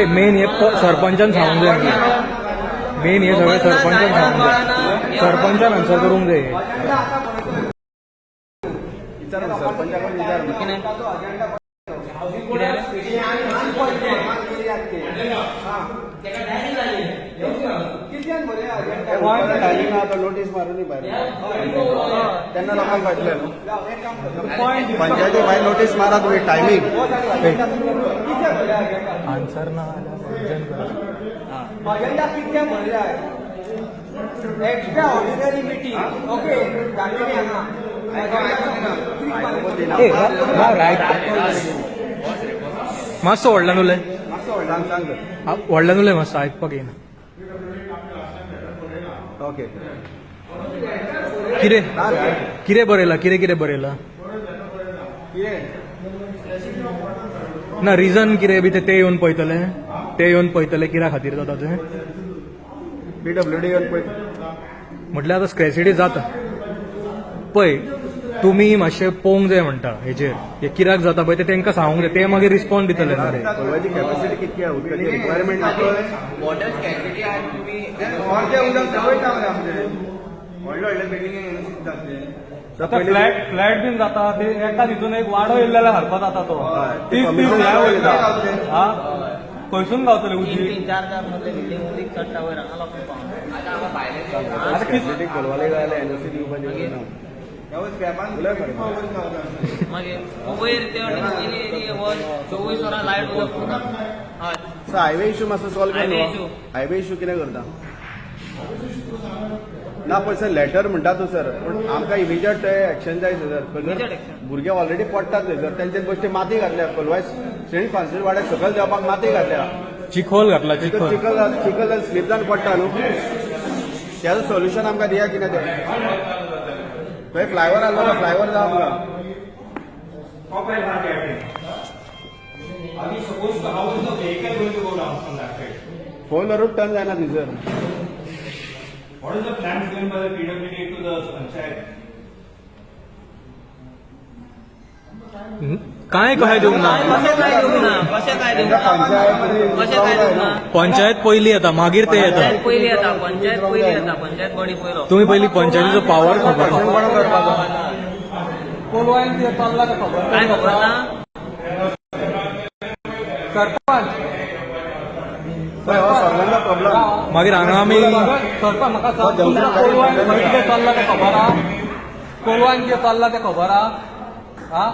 मेन हे सरपंचान सांगूंक जाय. मेन हे सगळें सरपंचान सांगूंक जाय. सरपंचान आन्सर करूंक जाय. सरपंचाकडून विचार टायमिंग आता नोटीस मारून त्यांना लोकांक कळटलें न्हू. पंचायती भायर नोटीस मारा तुम्ही टायमिंग आन्सर ना अजेंडा कितक्या भरल्याय एक्स्ट्रा ऑर्डिनरी मीटिंग ओके गांधीनी हांगा मातसो व्हडल्यान उलय. सांग सांग व्हडल्यान उलय मातसो आयकपाक येना. ओके कितें बरयलां कितें बरयलां ना रिजन कितें बी ते येवन पळयतले कित्या खातीर जाता तें PWD येवन पळय म्हटल्यार आतां स्क्रॅसिडी जाता पळय. तुमी मातशें पळोवंक जाय म्हणटा हेचेर हे कित्याक जाता पळय ते तांकां सांगूंक जाय. ते मागीर रिस्पॉन्ड दितले ना रे. कोलवाची कॅपॅसिटी कितकी आहे उदकाची रिक्वायरमेंट वॉटर स्कॅसिटी आहे तुम्ही व्हडले व्हडले बिल्डिंग फ्लॅट बीन जाता ते एका हितून एक वाडो येयल्लेला हरपा जाता तो 30 फ्लॅट वयता. हा खंयसून गावतले उदीक 3-4 मधले बिल्डिंग उदीक चडटा वयर हांगा लोकांक पावना. आता आम्हाला भायले कोलवाले गायले एनओसी दिवपाचे मागीर वयर ते पयलीं 24 वरां लायट उदक उरता. हय हायवे इश्यू मातसो सॉल्व Highway केलो. issue. हायवे इश्यू कितें करता ना पळय सर लेटर म्हणटा तूं सर पूण आमकां इमिजिएट एक्शन जाय सर. Immediate action. भुरगे ऑलरेडी पडटात थंय सर. तेंचे बेश्टे माती घातल्या कोलवाय सेंट फ्रांसीस वाड्याक सकयल देवपाक माती घातल्या. चिखोल घातला चिखोल. चिखल जावन स्लीप जावन पडटा न्हू. त्याचं सोल्युशन आमकां दिया कितें तें थंय फ्लायओवर आसलो तो फ्लायओवर जावं आमकां. Are we supposed to, how is the vehicle going to go down from that side? 4 route turn जायना न्ही sir. What is the plan given by the PWD to the panchayat? काय दिवंक ना. कशें काय दिवंक ना. पंचायत पयली येता मागीर ते येता. पयलीं येता पंचायत बडी पयलो. तुम्ही पयली पंचायतीचो पावर खबर कोलवान ते चालला का खबर काय खबर ना. सरपंच प्रॉब्लेम मागीर हांगा आमी सरपंच म्हाका सांग तुमकां कोलवान कितें चालला तें खबर आहा. कोलवान कितें चालला तें खबर आहा. हा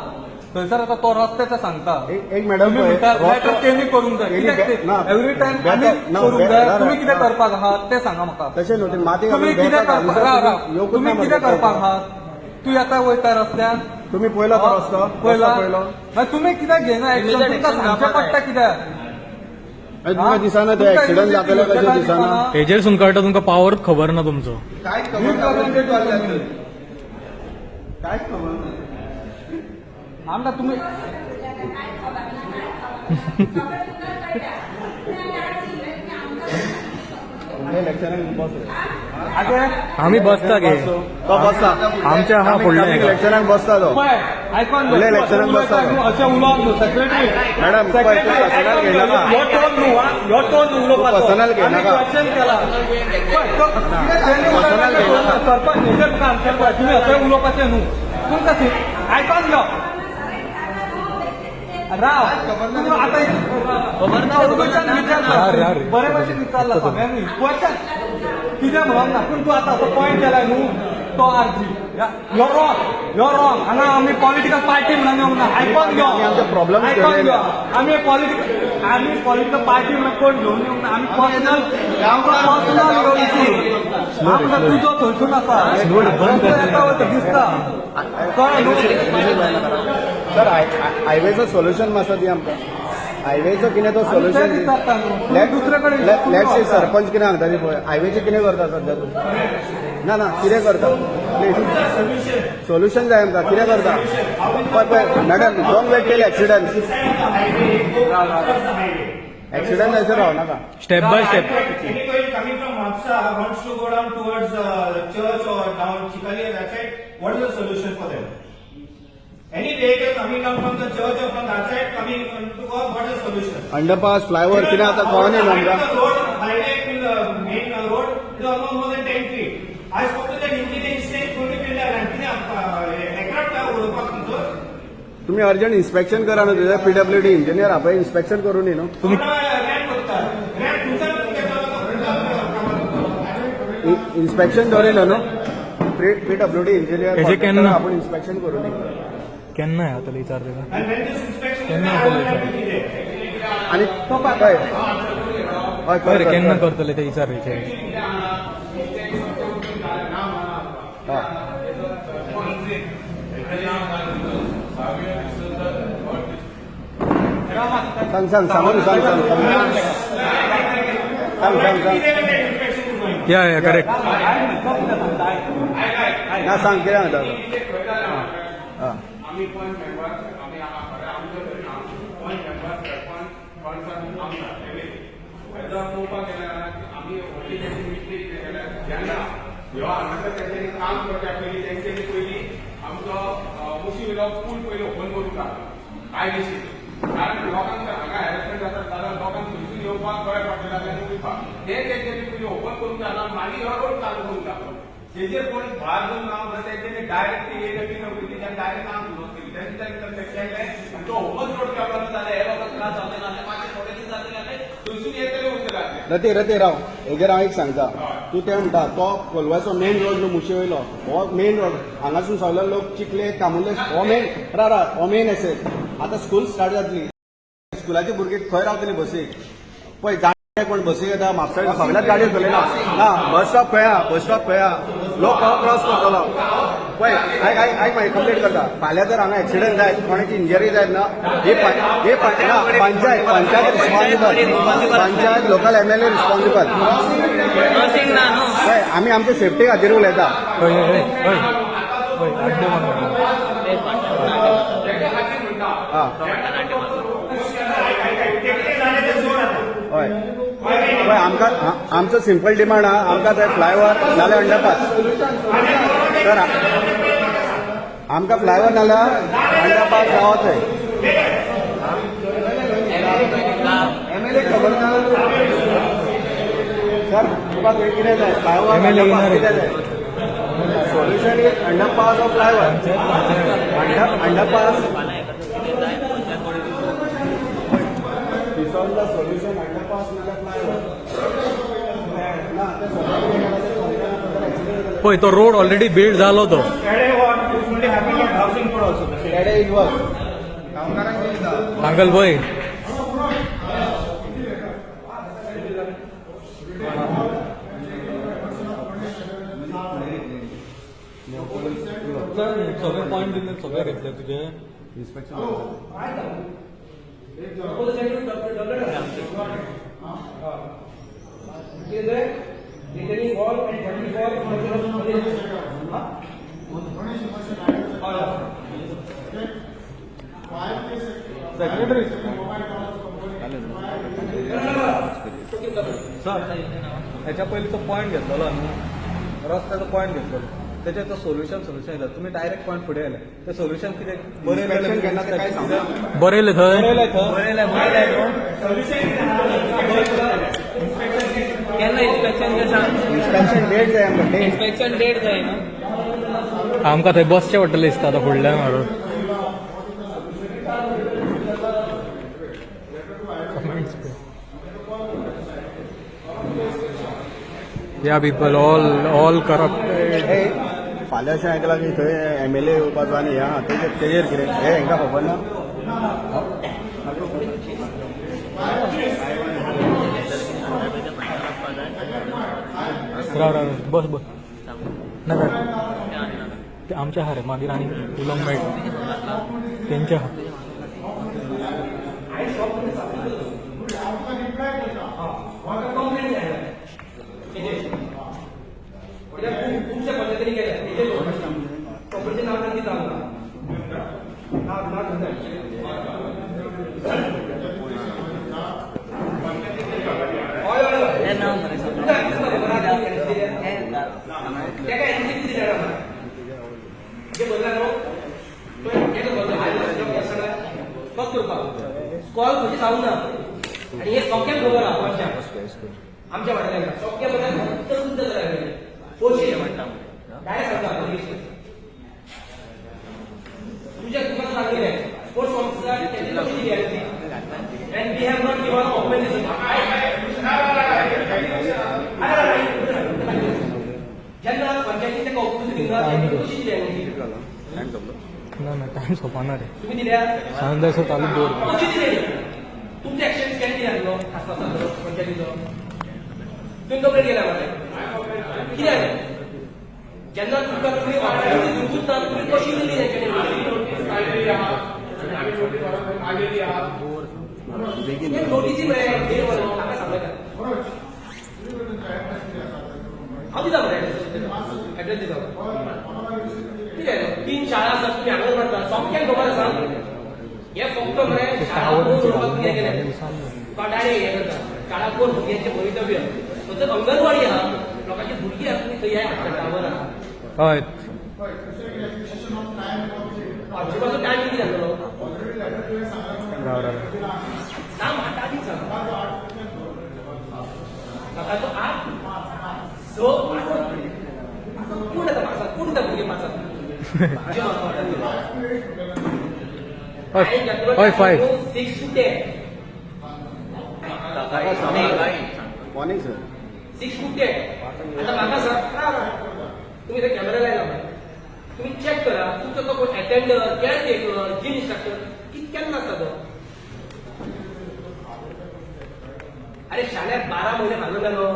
थंयसर आतां तो रस्त्याचें सांगता. एक मॅडम तुम्ही म्हणटा तेणी करूंक जाय एवरी टायम आमी करूंक जाय. तुम्ही कितें करपाक आहात तें सांगा म्हाका. तशें न्हू ते माती तुम्ही कितें करपाक तुम्ही कितें करपाक आहात. तू येता वयता रस्त्यान तुम्ही पयलो तो रस्तो पयलो पयलो तुम्ही कित्याक घेना एक्शन तुमकां सांगचें पडटा कित्याक. तुमकां दिसना ते एक्सिडंट जातले कशें दिसना. हेजेरसून कळटा तुमकां पावरच खबर ना तुमचो. कांयच खबर ना. आमकां तुमी आम्ही बसता गे तो बसता आमच्या हा फुडल्या लेक्चराक बसता तो आयकून फुडल्या लेक्चराक बसता तो. अशें उलोवप न्हू सेक्रेटरी मॅडम पर्सनल घेनाका. हो टोन उलोवपाचो. पर्सनल घेनाका. क्वेश्चन केला सरपंच हेजेर तुका आन्सर पळय. तुमी अशें उलोवपाचें न्हू. तुमकां आयकून घेवप राव आतां खबर ना. बरे भशेन विचारला सगळ्यांनी क्वेश्चन कितें म्हणून ना. पूण तूं आतां असो पॉयंट केलाय न्हू तो आरजी यो रॉंग हांगा आमी पॉलिटिकल पार्टी म्हणून येवंक ना. आयकून घेवप आयकून घेवप आमी पॉलिटिकल पार्टी म्हणून कोण घेवन येवंक ना. आमी पर्सनल इशू आमकां तुजो थंयसून आसा येता वयता दिसता सर हायवेचो सोल्युशन मातसो दी आमकां हायवेचो कितें तो सोल्युशन दुसरे कडेन लेट्स से सरपंच कितें सांगता ती पळय हायवेचें कितें करता सध्या तूं ना कितें करता प्लीज सोल्युशन जाय आमकां कितें करता पळय पळय madam don't weight till accident थंयसर रावनाका step by step Anybody coming from Mapsa wants to go down towards church or down Chikali that side, what is the solution for them? Any vehicle coming down from the church or from that side coming to work, what is the solution? Underpass flyover कितें आता कळना आमकां The road, highway to the main road is almost more than 10 feet. I spoke to the engineer, he said, "Only build a ramp." Aircraft का उडोवपाक तुमचो? तुम्ही urgent inspection करा न्हू तुझ्या पीडब्ल्यूडी इंजिनियर आपण इन्स्पेक्शन करू न्ही न्हू तुम्ही रॅम्प करता. रॅम्प तुमचा इन्स्पेक्शन दवरिना न्हू पीडब्ल्यूडी इंजिनियर हेजे केन्ना? आपण इन्स्पेक्शन करू न्ही केन्ना येतले विचार तेका And when this inspection is Can done, you I will have to be there. आणि तो पळय हय बरे केन्ना करतले ते विचार विचार सांग सांगून सांग या करेक्ट ना सांग कितें सांगता आम्ही पॉइंट मेंबर आम्ही आमच्या पॉइंट मेंबर सरपंच कॉन्सर्न आमदार हेजो पळोवपाक गेल्यार आमी व्हडली तेंची मिस्टेक केल्यार जेन्ना ह्यो हांगासर तेंच्यांनी काम करच्या पयलीं तेंच्यांनी पयलीं आमचो मुशिवेलो पूल पयलीं ओपन करूंक जाय कायदेशीर कारण लोकांक हांगा हॅरेसमेंट जाता जाल्यार लोकांक थंयसून येवपाक बरें पडटलें आनी वयपाक तें तेंच्यांनी पयलीं ओपन करूंक जाय मागीर हो रोड चालू करूंक जाय तेजेर कोण भार घेवन ना तेंच्यांनी डायरेक्ट डायरेक्ट काम सुरू केली तेंच्यांनी तो ओपन रोड केलो जाल्यार हे लोकांक त्रास जावचे ना मागीर थोडे दीस जातले जाल्यार थंयसून येतले वयतले रती राव हेजेर हांव एक सांगता तूं तें म्हणटा तो कोलवाचो मेन रोड न्हू मुशी वयलो हो मेन रोड हांगासून सगळे लोक चिखले कामुर्ले हो मेन हो मेन एसेट आतां स्कूल स्टार्ट जातली स्कुलाचे भुरगे खंय रावतली बसीक पळय जाणटे कोण बसीक येता म्हापसा सगळ्याच गाडयो चलयना ना बस स्टॉप खंय लोक हो क्रॉस करतलो पळय आयक मागीर कंप्लेंट करता फाल्यां जर हांगा एक्सिडंट जायत कोणाची इंजरी जायत ना हे पंचायत लोकल MLA रिस्पॉन्सिबल पळय आमी आमचे सेफ्टी खातीर उलयता हय पळय आमकां आमचो सिंपल डिमांड आहा आमकां थंय फ्लायओव्हर नाल्यार अंडरपास सर आमकां फ्लायओव्हर नाल्यार अंडरपास जावो थंय MLA खबर ना सर तुका थंय कितें जाय फ्लायओव्हर कितें जाय solution is underpass of flyover underpass solution underpass नाल्यार फ्लायओव्हर पळय तो रोड ऑलरेडी बिल्ड जालो तो सांगल पळय सगळे पॉइंट दिले सगळे घेतले तुझे सेक्रेटरी सर ह्याच्या पहिले तो पॉइंट घेतलेलो न्हू रस्त्याचो पॉइंट घेतलेलो त्याच्यात सोल्युशन येतात तुम्ही डायरेक्ट पॉइंट फुडें आले ते सोल्युशन कितें बरयले थंय केन्ना इन्स्पेक्शन तें सांग इन्स्पेक्शन डेट जाय आमकां इन्स्पेक्शन डेट जाय न्हू आमकां थंय बसचें पडटलें दिसता आतां फुडल्यान मारून या पीपल ऑल करप्टेड फाल्यां अशें आयकलां की थंय MLA येवपाचो आनी ह्या तेजेर कितें हे हांकां खबर ना राव बस बस नाका ते आमच्या हारे मागीर आनी उलोवंक मेळटा तेंच्या तुमच्या पद्धतीने केलं प्रॉपर्टी नाव नक्की चालू स्कॉल म्हणजे सांगू ना आणि हे सगळ्यात बरोबर आमच्या वाट्याला सगळ्या बद्दल पोषी काय सांगता तुझ्या दुकानात लागलेले आहे स्पोर्ट्स ऑफिसर त्यांची लक्ष दिली आहे and we have not given compensation ज्यांना पंचायतीच्या कौतुक दिला त्यांनी कशी दिली आहे ना टाइम सोपाणार आहे तुम्ही दिल्या सांगायचं चालू दौर कशी दिली तुमचे ऍक्शन स्कॅन दिला पंचायतीचं तुम्ही कंप्लेंट केला मला किती आहे ज्यांना तुमचा तुम्ही वापरायची सुद्धा तुम्ही कशी दिली नोटीस ऍड्रेस दिला ठीक आहे 3 शाळा असतात तुम्ही आग्रह करता सगळ्यात लोकांना सांग हे फक्त मरे शाळा शाळा कोण भुरग्यांचे भवितव्य फक्त अंगणवाडी हा लोकांची भुरगी आहा तुम्ही थंय टावर हय अजिबात टायमिंग किती जातलो राव राव ना म्हाका आधी सांग म्हाका तो 8 कोण येता मासा कोण येता भुरगे मासा हय 5 6 to 10 मॉर्निंग सर 6 to 10 आता म्हाका सांग तुम्ही ते कॅमेरा लायला तुम्ही चेक करा तुमचा तो कोण अटेंडर केअरटेकर जिम इन्स्ट्रक्टर कितक्यान नासता तो अरे शाळेत 12 महिने घालून जालो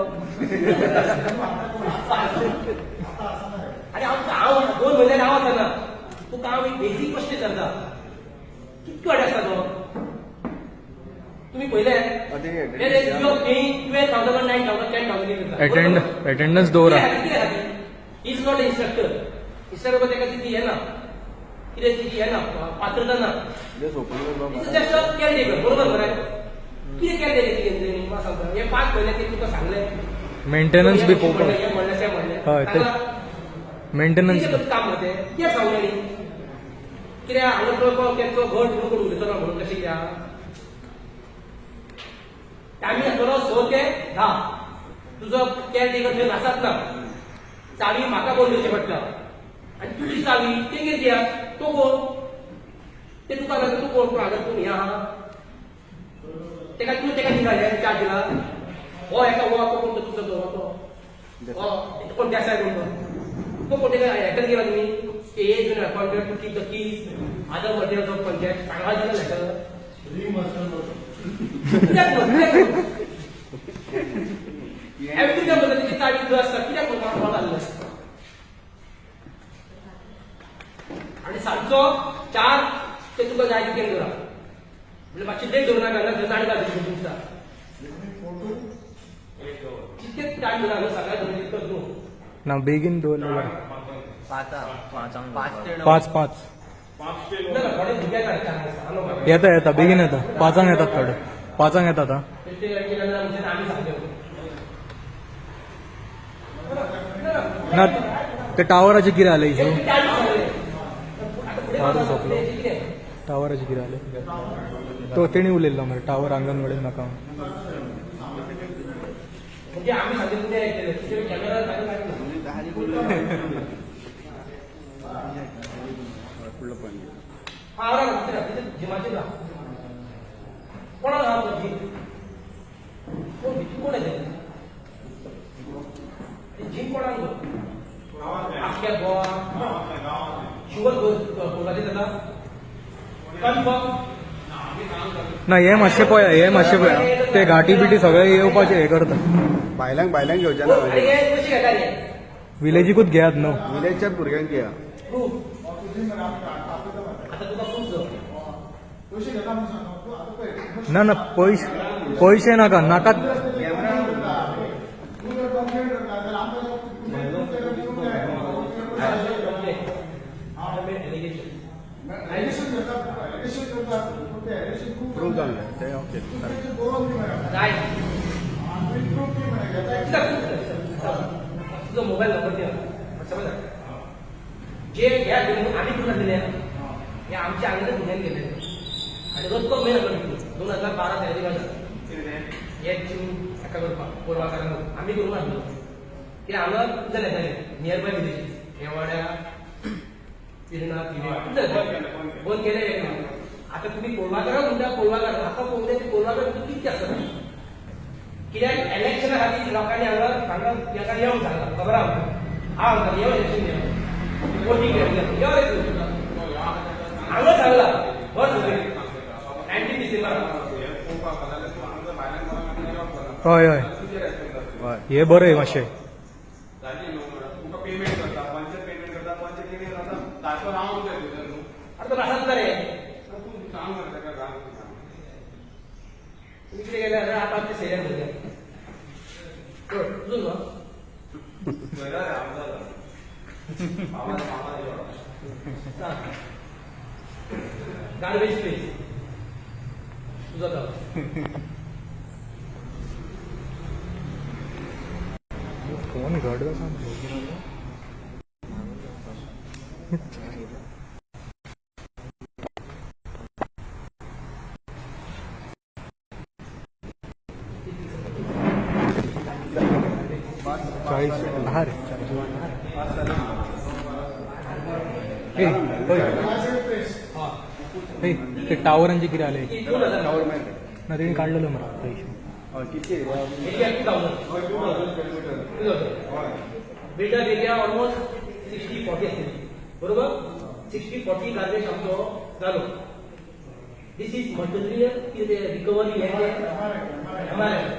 अरे हांव 2 महिन्यान हांव आसना तुका हांव एक बेजीक प्रश्न विचारता कितको वाडे आसता तो तुम्ही पहिले अटेंडन्स दवरा इज नॉट इंस्ट्रक्टर इंस्ट्रक्टर ताका तितली येना कितें तितली येना पात्रता ना जस्ट केअरटेकर बरोबर मरे कितें केअरटेकर कितें म्हाका सांगता हे 5 महिने ते तुका सांगलें मेंटेनन्स बी पळोवपाक हे म्हणलें तें म्हणलें हय ते मेंटेनन्स कितें काम करते कितें सांगलें न्ही कित्याक हांगा तो तेंचो घट म्हणून कोण उलयतलो म्हणून कशें कित्याक टायमींग आसतलो 6 ते 10 तुजो केअरटेकर थंय आसात ना चावी म्हाका कोण दिवची पडटा आनी तुजी चावी तेंगेर दियात तो कोण ते तुका लागता तूं कोण हांगा तूं हें आहा तेका तूं तेका दिला चार्ज दिला हो एका हो तो कोण तुजो तो हो कोण देसाय कोण तो कोण तेका हेका गेला तुमी as an appointed to keep the keys other materials of panchayat सांगा दिला लेटर एवढी पद्धतीची चावी थंय आसता कित्याक कोण घाल्लो आणि सांजचो 4 ते तुका जाय तितकें दवरा म्हणजे मातशी लेट दवरना नाका थंय जाणटा तुमचा कितके टायम दवरा सगळ्या धरून तितकोच न्हू ना बेगीन दवरलें 5 थोडे भुरग्याक हाडटा येता बेगीन येता 5 येतात थोडे 5 येतात आमी सांगतो ना ते टावराचे कितें जालें इशू टावर सोंपलो टावराचे कितें जालें तो तेणी उलयल्लो मरे टावर आंगणवाडीन नाका म्हणजे आम्ही सांगितलं कॅमेरा जिमाचे ना कोणाला राहतो जिम कोण भीती कोण आहे जिम कोणाला आख्या गोवा शुगर कोणाचे जाता कन्फर्म ना हे मातशें पळया ते घाटी बिटी सगळे येवपाचे हे करता भायल्यांक घेवचे हो, ना आणि हे कशी घेता रे विलेजीकूच घेयात न्हू विलेजच्या भुरग्यांक घ्या प्रूफ आता तुका प्रूफ जाय ना पैसे नाका प्रूफ जावन ते ओके राईट तुझा मोबाईल नंबर द्या समजा जे घ्या आम्ही तुला दिले हे आमच्या अंगणात गुन्ह्यान गेले आणि रक्कम मेन नंबर 2012 तारखेला एक जून एका करपाक पूर्वाकारांना आम्ही करून आणलो की हांगा जाले नियर बाय विलेजीस हेवाड्या पिरणा बंद केले आता तुम्ही कोलवाकरा म्हणटा कोलवाकर आता पळोवले ते कोलवाकर किती आसता कित्याक इलेक्शना खातीर लोकांनी हांगा हेका येवंक सांगला खबर आहा हांव म्हणटा येवं इलेक्शन येवं वोटींग येवं हांगा सांगला बस 19 डिसेंबर हय हे बरें मातशें तुका पेमेंट करता पंचायत पेमेंट करता पंचायत पेमेंट करता ताचो राव रे आता आसात रे तूं सांग मरे ताका सांग तुम्ही कितें केलें आता आमचे सेरियस भुरगे तुझं न्हू बरा रे आमचा गार्बेज प्लेस तुझं गाव फोन घडला सांग ते टावरांचे कितें जालें ना तेणी काडलेलो मरे पयशे किती बिल्डर एरिया ऑलमोस्ट 60-40 आसतली बरोबर 60-40 गार्बेज आमचो जालो दिस is material recovery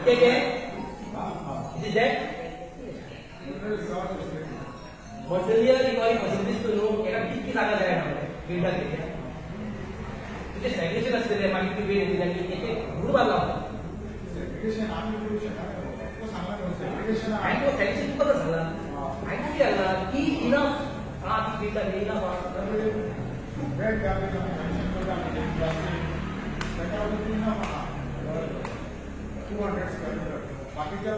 this is that material recovery facilities न्हू एका कितकी जागा जाय बिल्डर एरिया तुझे सॅग्रेशन आसतले मागीर ती वेळ येतली आनी एक ग्रूप आसला आणि तो फॅक्शन तुका झाला आणि किती आला की इनफ हा ती बिल्डर इनफ बाकीच्या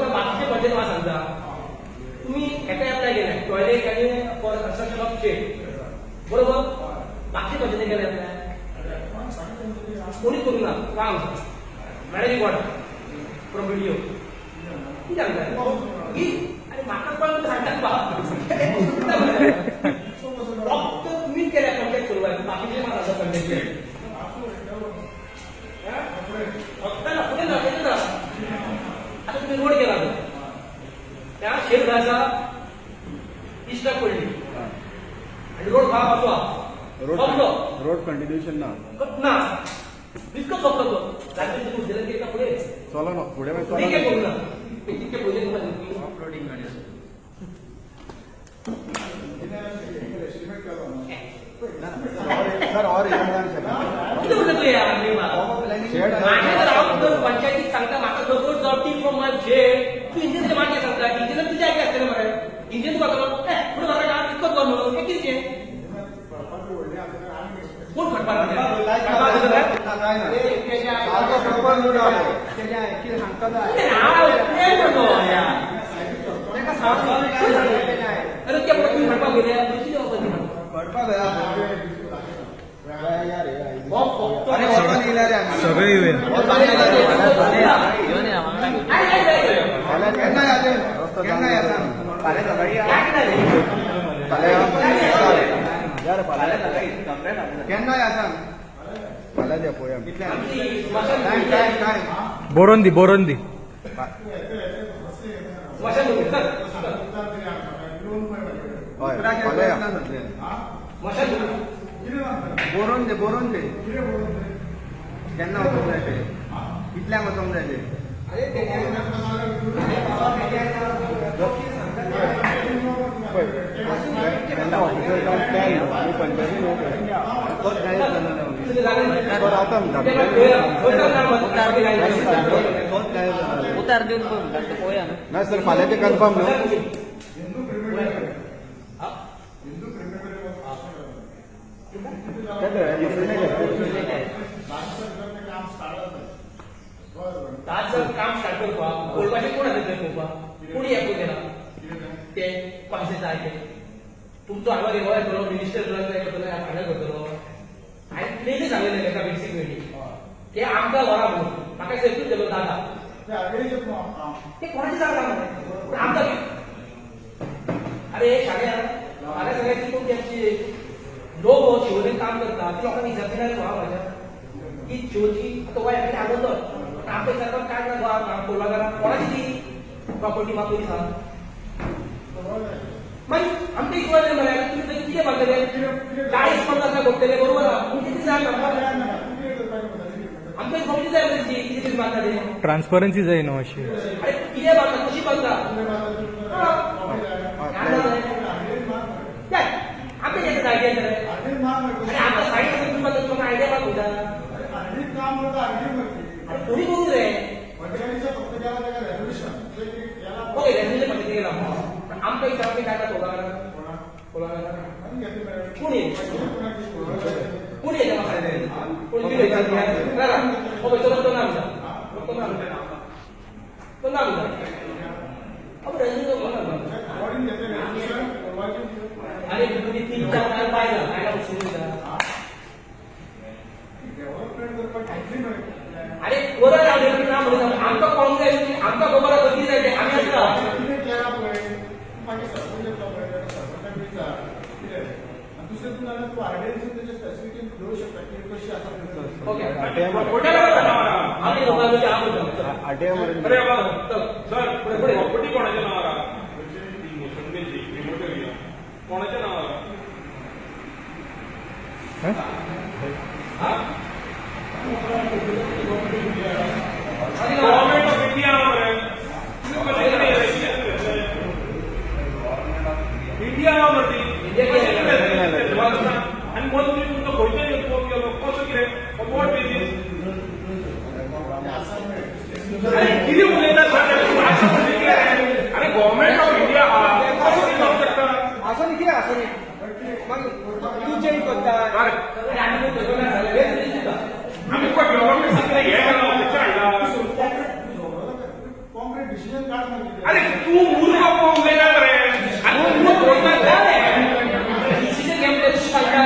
बाकीचे बजेट मला सांगता तुम्ही एका अप्लाय केलाय टॉयलेट आणि फॉर कन्स्ट्रक्शन ऑफ शेड बरोबर बाकी बजेट केले अप्लाय कोणी करू ना काम मॅनेजिंग बॉर्ड फ्रॉम व्हिडिओ किती सांगता की आणि म्हाका पण सांगतात बा फक्त तुम्हीच केल्या कॉन्टॅक्ट करू बाकीचे मला असं कॉन्टॅक्ट केलं फक्त ना पुढे जायचं ना आता तुम्ही रोड केला त्या शेतघराचा इष्टा पडली आणि रोड भाग असो रोड कंटिन्युएशन ना इतकं सोपलं तो राज्याचे उद्योग केला पुढे चला ना पुढे ठीक आहे बोलू ना इतके प्रोजेक्ट तुम्हाला अपलोडिंग सर और पंचायतीत सांगता म्हाका suppose जॉबटी from my shade Tu engineer मागे सांगता इंजिनियर तुझ्या आगे असते मरे इंजिनियर तू करता पुढे म्हाका इतकंच कर म्हणून हे कितें कोण खटपार अरे त्या पुढे तुम्ही खटपाक गेले सगळे येऊया केन्ना या सांग फाल्यां द्या पळोवया बोरोंदी बोरोंदी स्मशानभूमी सर हय फाल्यां या. स्मशानभूमी बोरोन दे केन्ना वचोंक जाय ते कितल्यांक वचोंक जाय ते केन्ना ऑफिसर जावन प्लॅन आमी पंचायती तोच गायब जालो तो रावता म्हणटा तोच गायब जालो उतार देऊन पळोवया न्हू. ना सर फाल्यां ते कन्फर्म न्हू ताजं काम स्टार्ट करपाक बोलपाचें कोण आसा थंय पळोवपाक कोणी येवूं गेला ते कोणाचे जाय ते तुमचो हांगा रेगो येतलो मिनिस्टर करतलो हांगा करतलो हांवें पयलीं सांगलेलें एका बेसिक वेळी ते आमकां व्हरा म्हणून म्हाका सेफ्टी दिलो दादा ते कोणाचे जाता पूण आमकां अरे शाळेर म्हाका सगळ्यांची कोण तेंची लोक हो शिवोलेन काम करता ती लोकांक विचारतले व्हा म्हाज्या की शिवची आतां गोंया कडेन आगोंदर आमच्या सरकार काय ना गोवा कोलागारात कोणाची ती प्रॉपर्टी म्हाका पयलीं सांग मागीर आमच्या इश्वान मरे तुमी थंय कितें बांदलेले 40-50 लाख भोगतले बरोबर आहा पूण कितें जाय म्हाका आमकां प्रॉपर्टी जाय तेंची कितें कितें बांदता ते ट्रान्सपरन्सी जाय न्हू अशी अरे कितें बांदता कशी बांदता आमकां कितें आयडिया रे अरे आमकां सायड तुम्ही बांदता तुमकां आयडिया बांदता अरे कोणी करू रे ओके रेझोल्यूशन मध्ये गेला पण आमकां विचारपी काय कोलागारात कोण येईल कोण येते म्हाका कोण कितें विचारता हो पळय तो ना म्हणटा तो ना म्हणटा अब रेझोल्यूशन कोण अरे तुम्ही 3-4 तास पाहिला काय ना सुरू अरे कोरा डेव्हलपमेंट ना म्हणून आमकां काँग्रेस आमकां खबर आसा कितें जाय तें आमी आसता ओके आमी लोकांचे हांव म्हणटा आरटीआय मरे अरे बाबा सर प्रॉपर्टी कोणाच्या नावार आहा कोणाच्या नावार आहा गव्हर्नमेंट ऑफ इंडिया इंडिया आणि मंत्री तुमचो खंयचो येवपाक गेलो कसो कितें वॉट बेजीस अरे कितें उलयता अरे गव्हर्नमेंट ऑफ इंडिया कसो कितें जावंक शकता असं नाही कितें असं नाही मागीर तूं चेंज करता आम्ही पण गव्हर्नमेंट हे केला अरे तू मूर्ख उलयना मरे आणि तू बोलता डिसिजन घेतले सांगता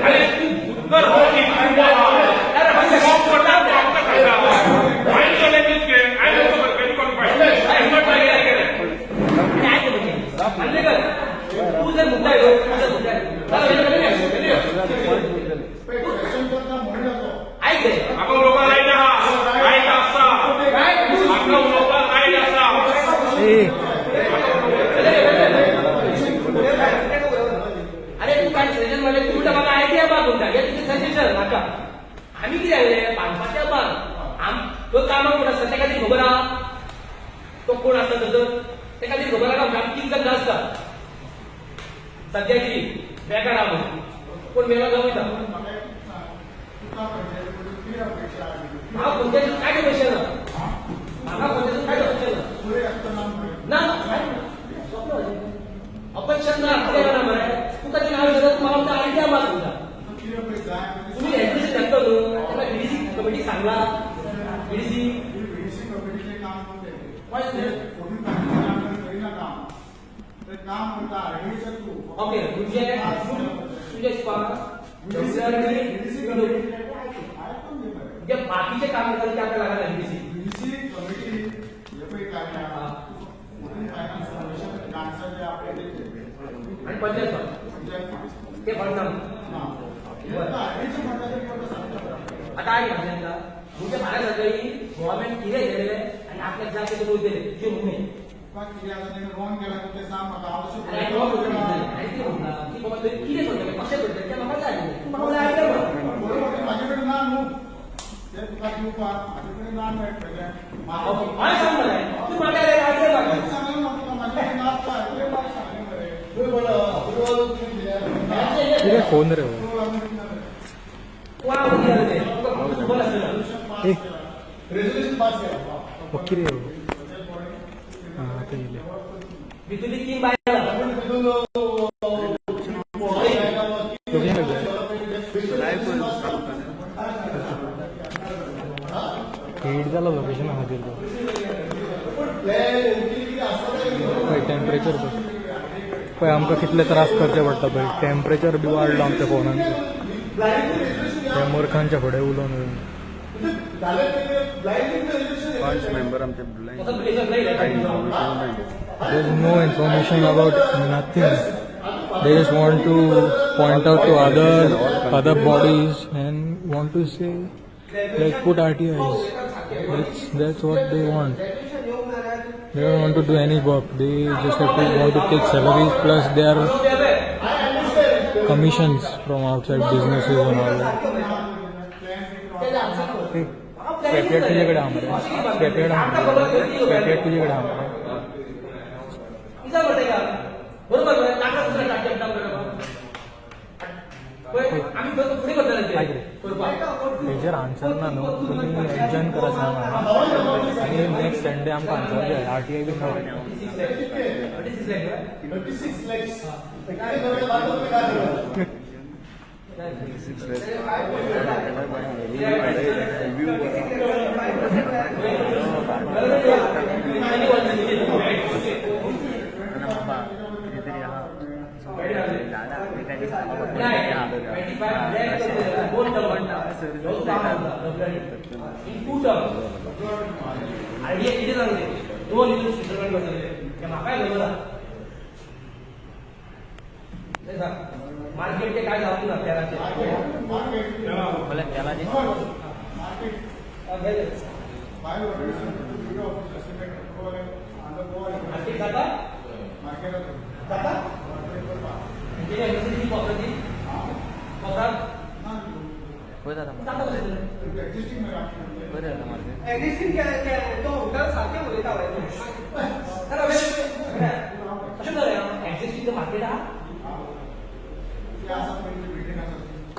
अरे तू उत्तर हो की अरे म्हणजे फॉर्म करता आमका सांगता फाईन केले कितके आय नो खबर कधी कोण फाईन आय नॉट लाईक काय ते म्हणजे म्हणले का तू जर मुद्दा आहे तुझा मुद्दा आहे ऐक रे आपण लोकांना राईट आहा राईट असता आपण लोकांना राईट असता अरे तू काय सजेशन मध्ये तू तर म्हाका आयडिया बाग म्हणटा हे तुझे सजेशन म्हाका आमी कितें जालें बांदपाचें बाग तो कामाक कोण आसता तेका ती खबर आहा तो कोण आसता ताजो तेका ती खबर आहा आमकां 3 जाण आसता सद्याची बेकार आहा म्हणून कोण मेला जावं वयता हांव पंचायतीन काय अपेक्षा ना म्हाका पंचायतीन काय अपेक्षा ना अपेक्षा ना कितें ना मरे तुका ती नांव विचारता म्हाका आमचा आयडिया बाग म्हणटा तुम्ही एज्युकेशन करता न्हू तेका बीडीसी कमिटी सांगला बीडीसी ओके तुझे जे बाकीचे काम करतात ते आपल्याला लागणार बीडीसी आणि पंचायत ते फंड आता आहे माझ्या तुमच्या भाड्या सगळी गव्हर्नमेंट कितें केलें आनी आपल्याक जाय तें वयतले तुजे मुने कितें करतले कशें करतले तें म्हाका जाय तूं म्हाका आयडिया हांवें सांग मरे तूं म्हाका आयडिया कितें फोन रे हो? ए हो कितें हो? आं आतां येयलें. भितुरली 3 बायलां लोकेशन खंय? हिट जालो लोकेशना खातीर तो. पळय टेम्परेचर पळय आमकां कितले त्रास करचे पडटा पळय. टेम्परेचर बी वाडलो आमच्या फोनांचो. त्या मूर्खांच्या फुडें उलोवन मेंबर आमचे there is no information about nothing. They just want to point out to other bodies and want to say like put RTIs. That's what they want. They don't want to do any work. They just want to take salaries plus their commissions from outside businesses and all that. स्पेपेट तुझ्याकडे आमरे स्पेपेट तुझ्याकडे आमरे बरोबर नाटक दुसरं नाट्य तेजेर answer ना न्हू तुमी एडजॉइन करा सांगा आनी नेक्स्ट संडे आमकां आन्सर जाय RTI बी ना मार्केट के काय जाऊ ना त्याला मला त्याला जे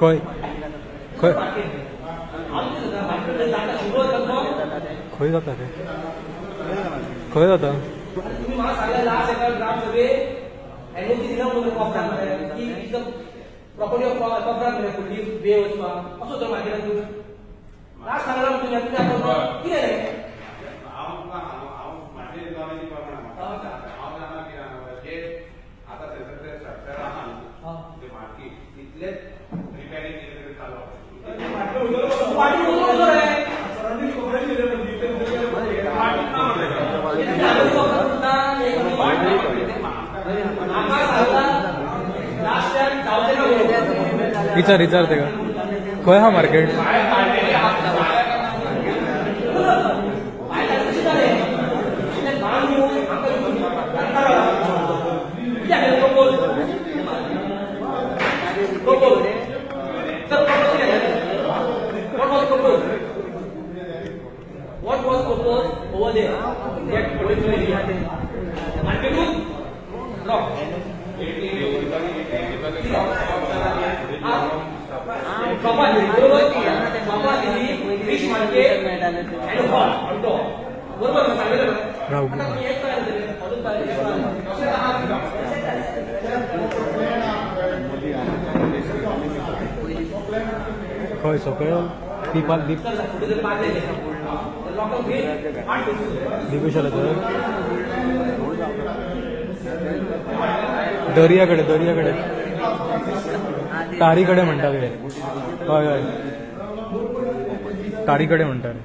खंय खंय खंय जाता ते खंय जाता तुम्ही मला सांगायला लास्ट एका ग्राम सभे एनओसी दिला म्हणून कॉपरा की इज द प्रॉपर्टी ऑफ कॉपरा म्हणजे फुडली वे वचपा असो तर मार्केटात तुम्ही लास्ट सांगला तुम्ही आता आपण कितें रे हांव माझे नॉलेज प्रमाण हांव जाणा की जे आता त्याचं स्ट्रक्चर आहा ते मार्केट तितलेच रिपेरिंग केलेले चालू पार्टी बोलतो रे विचार तेका खंय हा market What was proposed over there? That particular area. Market room? Wrong. Fish market and hall on top. बरोबर सांगितलं राहू खंय सकयल दिपूशाला तर दर्याकडे तारीकडे म्हणटा ते हय हय तारीकडे म्हणटा रे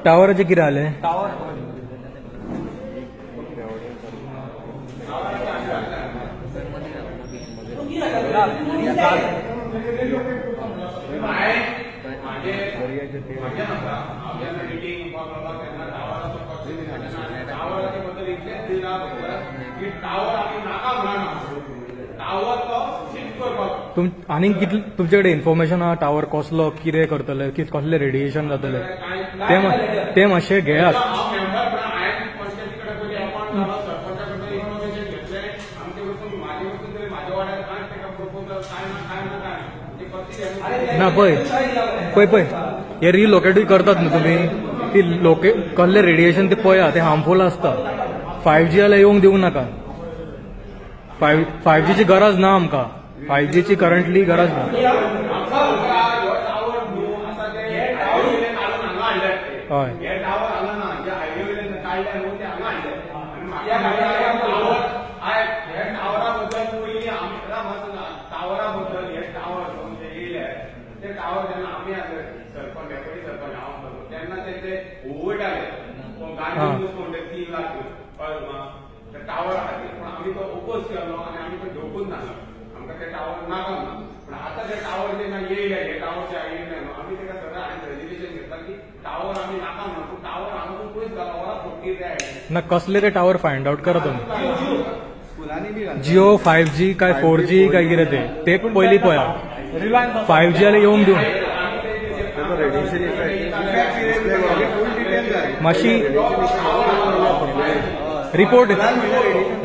टावराचे कितें जालें? आनीक कितले तुमचे कडेन इन्फॉर्मेशन आहा टावर कसलो कितें करतले कसले रेडिएशन जातले ते मातशें घेयात. ना पळय पळय पळय हे रिलोकेटूय करतात न्हू तुमी ती कसले रेडिएशन ते पळया ते हार्मफूल आसता. 5G जाल्यार येवंक दिवंक नाका. 5G ची गरज ना आमकां. 5G ची करंटली गरज ना. हय टावर आम्ही तो ओपोज केलो आणि आम्ही तो झोपून नासलो. आमकां ते टावर नाका ना. पण आता ते टावर जेन्ना येयले हे टावर येयले न्हू आमी तेका सगळं रेजल्युशन घेतला की टावर आमी नाका म्हणून पूण टावर आमकां पयस घाला वरा फोर्टी जाय ना कसले ते टावर फायंड आउट करा तुमी. जिओ 5G काय 4G काय कितें ते पयलीं पळया. 5G जाल्यार येवंक दिवं मातशी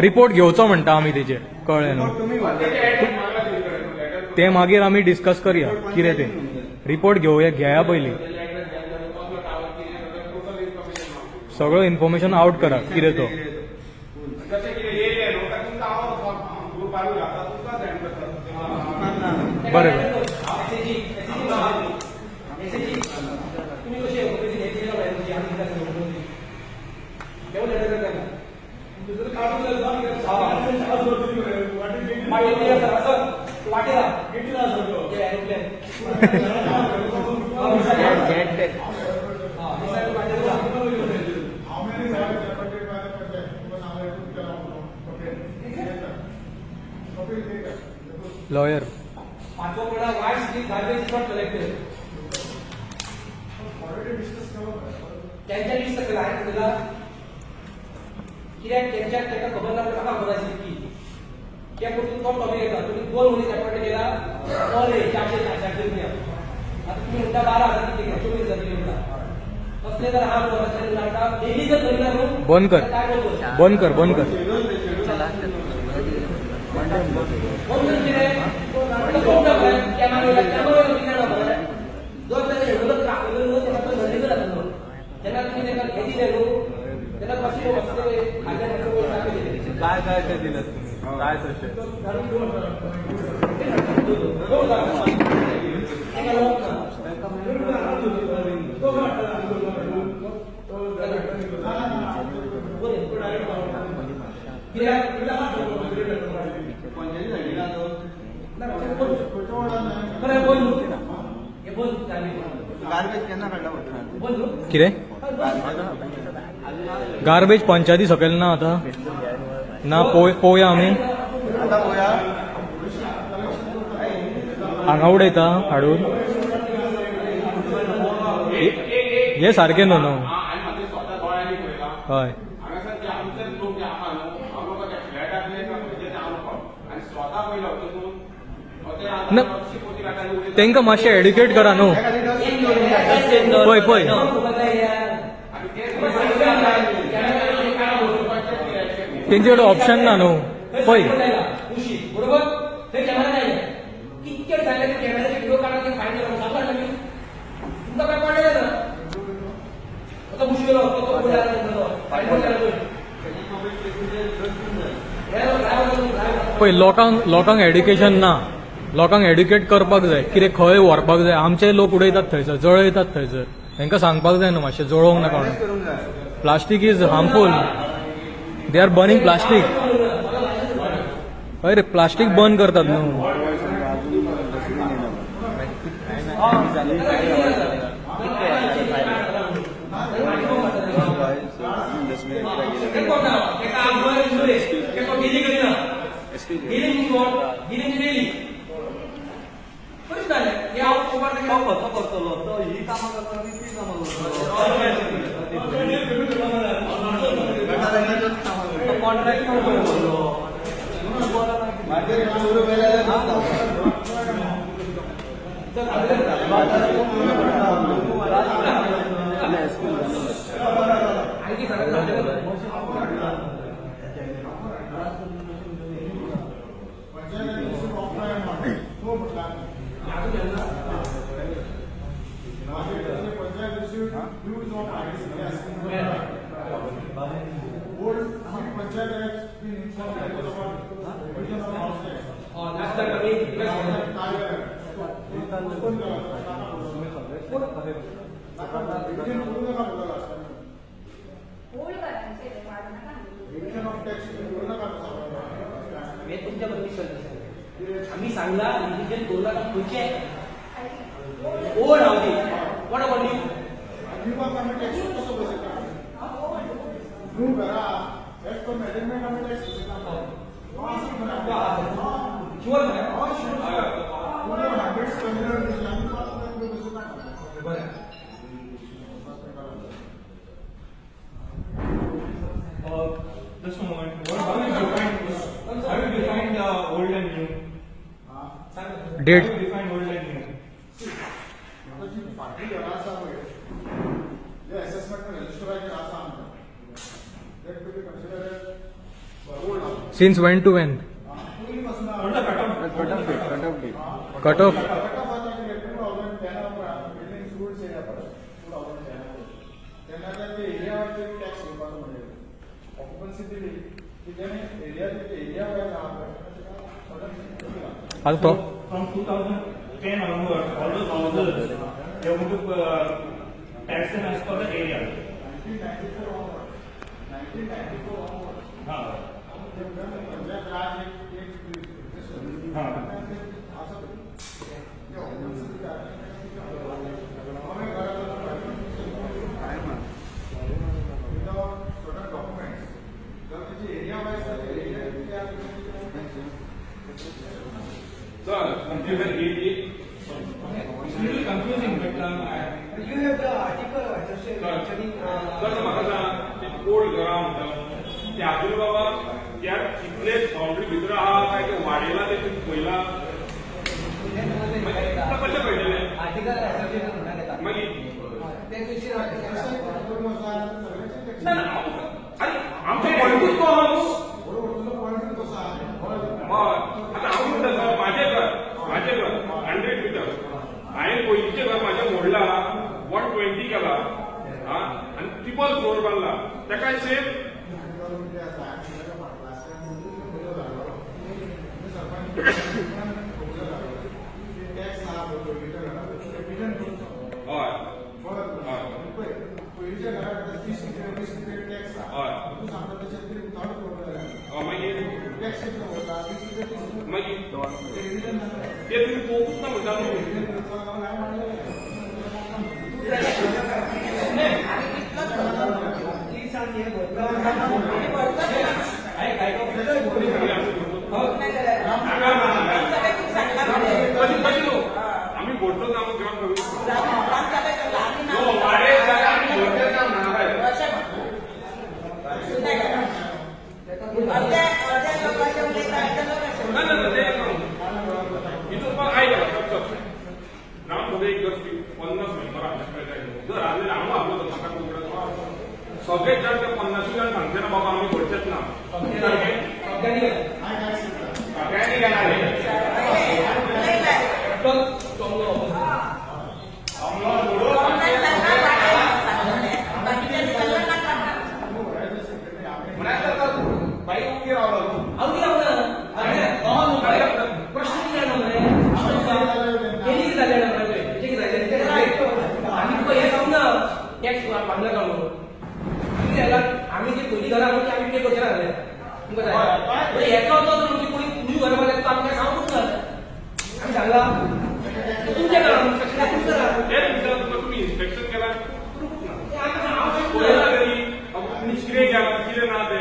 रिपोर्ट घेवचो म्हणटा आमी तेजेर कळ्ळें न्हू. ते मागीर आमी डिस्कस करया कितें ते रिपोर्ट घेया पयलीं. सगळो इन्फॉर्मेशन आउट करा कितें तो. बरें लॉयर त्यांच्या डिस्कस केला आहे तुला कित्याक त्यांच्या खबर ना म्हाका खबर आसली की त्या परतून तो टॉपिक येता तुम्ही 2 मनीस एपॉइंट केला ऑल 400 रुपया. आता तुम्ही म्हणटा 12,000 किती घ्या 24,000 किती म्हणटा कसले जर हा बोलायचं नाका डेली जर करिना न्हू बंद कर बंद कर बंद कर. काय काय ते दिलं तुम्ही काय तसे कितें गार्बेज पंचायती सकयल ना आता ना पोवया आमी हांगा उडयता हाडून हे सारकें न्हू न्हू. हय तांकां मातशें एड्युकेट करा न्हू. पळय पळय तेंचे कडेन ऑप्शन ना न्हू. पळय पळय लोकांक एड्युकेशन ना. लोकांक एड्युकेट करपाक जाय कितें खंय व्हरपाक जाय. आमचे लोक उडयतात थंयसर जळयतात थंयसर तांकां सांगपाक जाय न्हू मातशें जळोवंक नाका म्हणून. Plastic is harmful. They are burning plastic. हय रे प्लास्टीक बर्न करतात न्हू. खर्च करतलो तो ही कामां करता आनी ती कामां करतलो कॉन्ट्रॅक्ट करतलो मी तुमच्याबद्दल विश्वास आम्ही सांगला रिलीजन बोलला ना खुर्ची old housing what about Just a moment. How will you define old and new? Date. How will you define old and new? Since when to when? What the cutoff? Cut off. आता तो From 2010 onwards, all those houses, they are going to tax them as per the area. 1994 onwards. It's little confusing, but You have the article mentioning. Old ground त्या आजून बाबा त्या इतले boundary भितर आहा काय ते वाडयला ते पयला कशें पळयलेले मागीर आमचे पॉयंटूच तो आहा हय आतां हांव म्हणटा म्हाजें घर 100 मिटर हांवें पयलींचें घर म्हाजें मोडला 120 केला आनी ट्रिपल फ्लोर बांदला ताका सेम मागीर ते तुमी पळोवपूच ना म्हणटा आम्ही बोलतो ना मग ग्राम इथून पण आहे ग्रामसभे एक 50 मेंबर जर आलेले आम्हाला सगळे जण ते 50 जण सांगते ना बाबा आम्ही बोलतात ना सगळ्यांनी आम्ही जे पहिली घरा आम्ही पे करते ना याचा अर्थ म्हणजे कोणी तुम्ही घरामध्ये तर आम्ही काय सांगूच ना आम्ही सांगला तुमच्या घरा तुम्ही इन्स्पेक्शन केला किती घ्या किती ना ते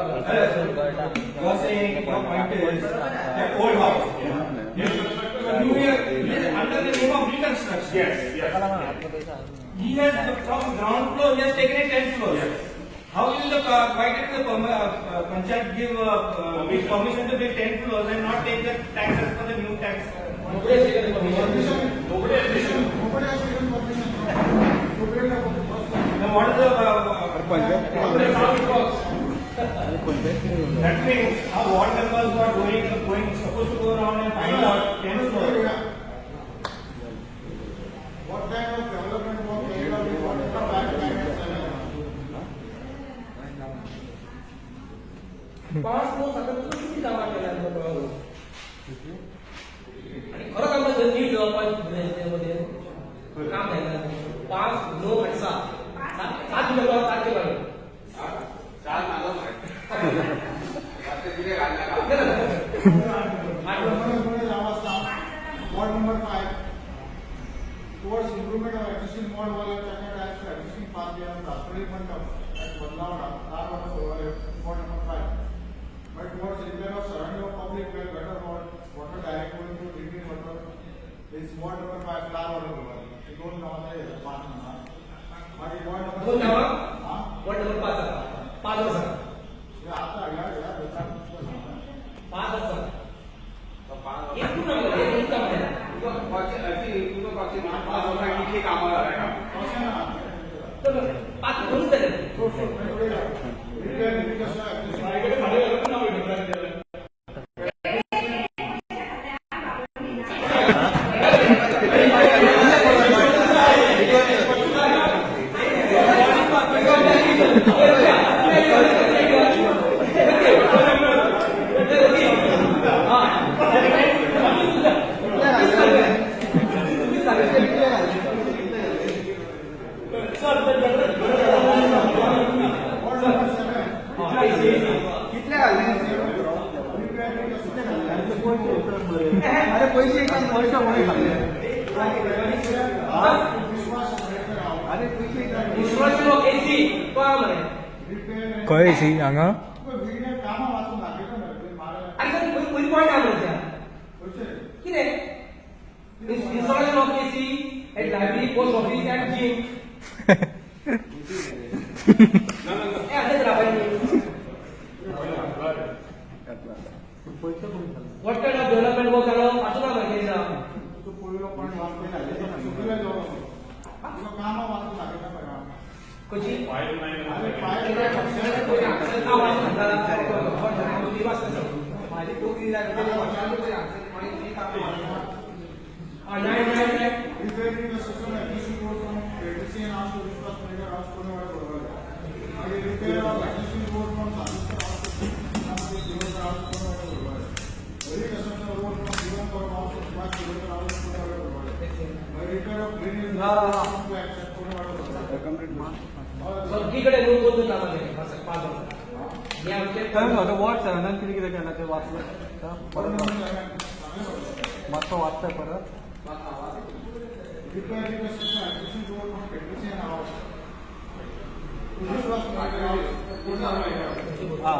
You're saying your point is that old house. New year under the name of reconstruction. Yes. He has from ground floor. He has taken it 10 floors. How will the why did the panchayat give permission to build 10 floors and not take the taxes for the new tax? Nobody has taken the permission. Nobody has taken. Then what is the that means our ward members who are going supposed to go around and find out 10 floors. What kind of development work carried out in water back पाच लोक आता किती कामा केल्या आणि खरं काम नीट जवळपास त्यामध्ये काम नाही 5, 9 आणि 7 लोक तारखे पाहिजे 4 मागं माहिती. आता तिथे राहिला का? Ward number 5 towards improvement of existing ward wall and existing path beyond Raspberry Mandap at Badlaona, ward number 5. But towards repair of surrounding of public well, gutter road, water direct going to drinking water is ward number 5 flower water. It don't know the path. But ward number 5. Ward number 5 वर्ष आता या 5 वर्ष एक इथली कामं आहे. 5 करून झाले अरे पैसे पैसा कोणी खाल्ले अरे पैसे विश्वास लोक एसी काम आहे कळ्ळें सी हांगा कामां वाचून दाखयता आणि सर पयली पॉयंट आमच्या कितें installation of AC at library post office and gym हे आताच राबायनी What kind of development work around Asuna Markeza? तो पूर्ण पण वाचले झाले चुकीला जाऊ तुला कामां वाचून दाखयता बघा कशी अरे माझी टोकरी नाही repairing the system existing road from Petrosian house to Vishwas major house कोणवाड बरोबर आणि repair of existing road from Satpur house to दिवस हाउस कोणवाड बरोबर reconstruction road from दिवनपूर house to Subhash दिवस हाउस कोणवाड बरोबर repair of drainage to access कोणवाड बरोबर complete सगळीकडे road बदलून काम आहे 5 वर्ष मी आमचे काय होतं वॉट सेव्हनान किती किती केलं ते वाचलं मागचं वाचतंय परत Repairing the system acquisition road from Petrosian House to Vishwas Megar House, Purnamay House. हा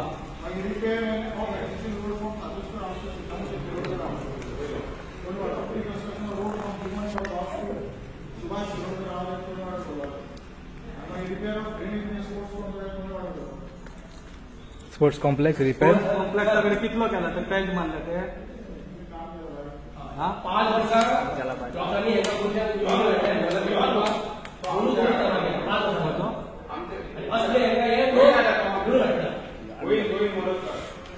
And repair of acquisition road from Satuscar House to Siddhamse Shirodhar House. Purnamay, reconstruction of road from Bhubaneswar House to Subhash Shirodhar House at Purnamay. And repair of drainage in sports complex at Purnamay. Sports complex repair कॉम्प्लेक्सकडे कितलं केलं तर paint मारलं ते हा 5 वर्ष लोकांनी एका कोणत्या असले एका हे लोक होईल म्हणत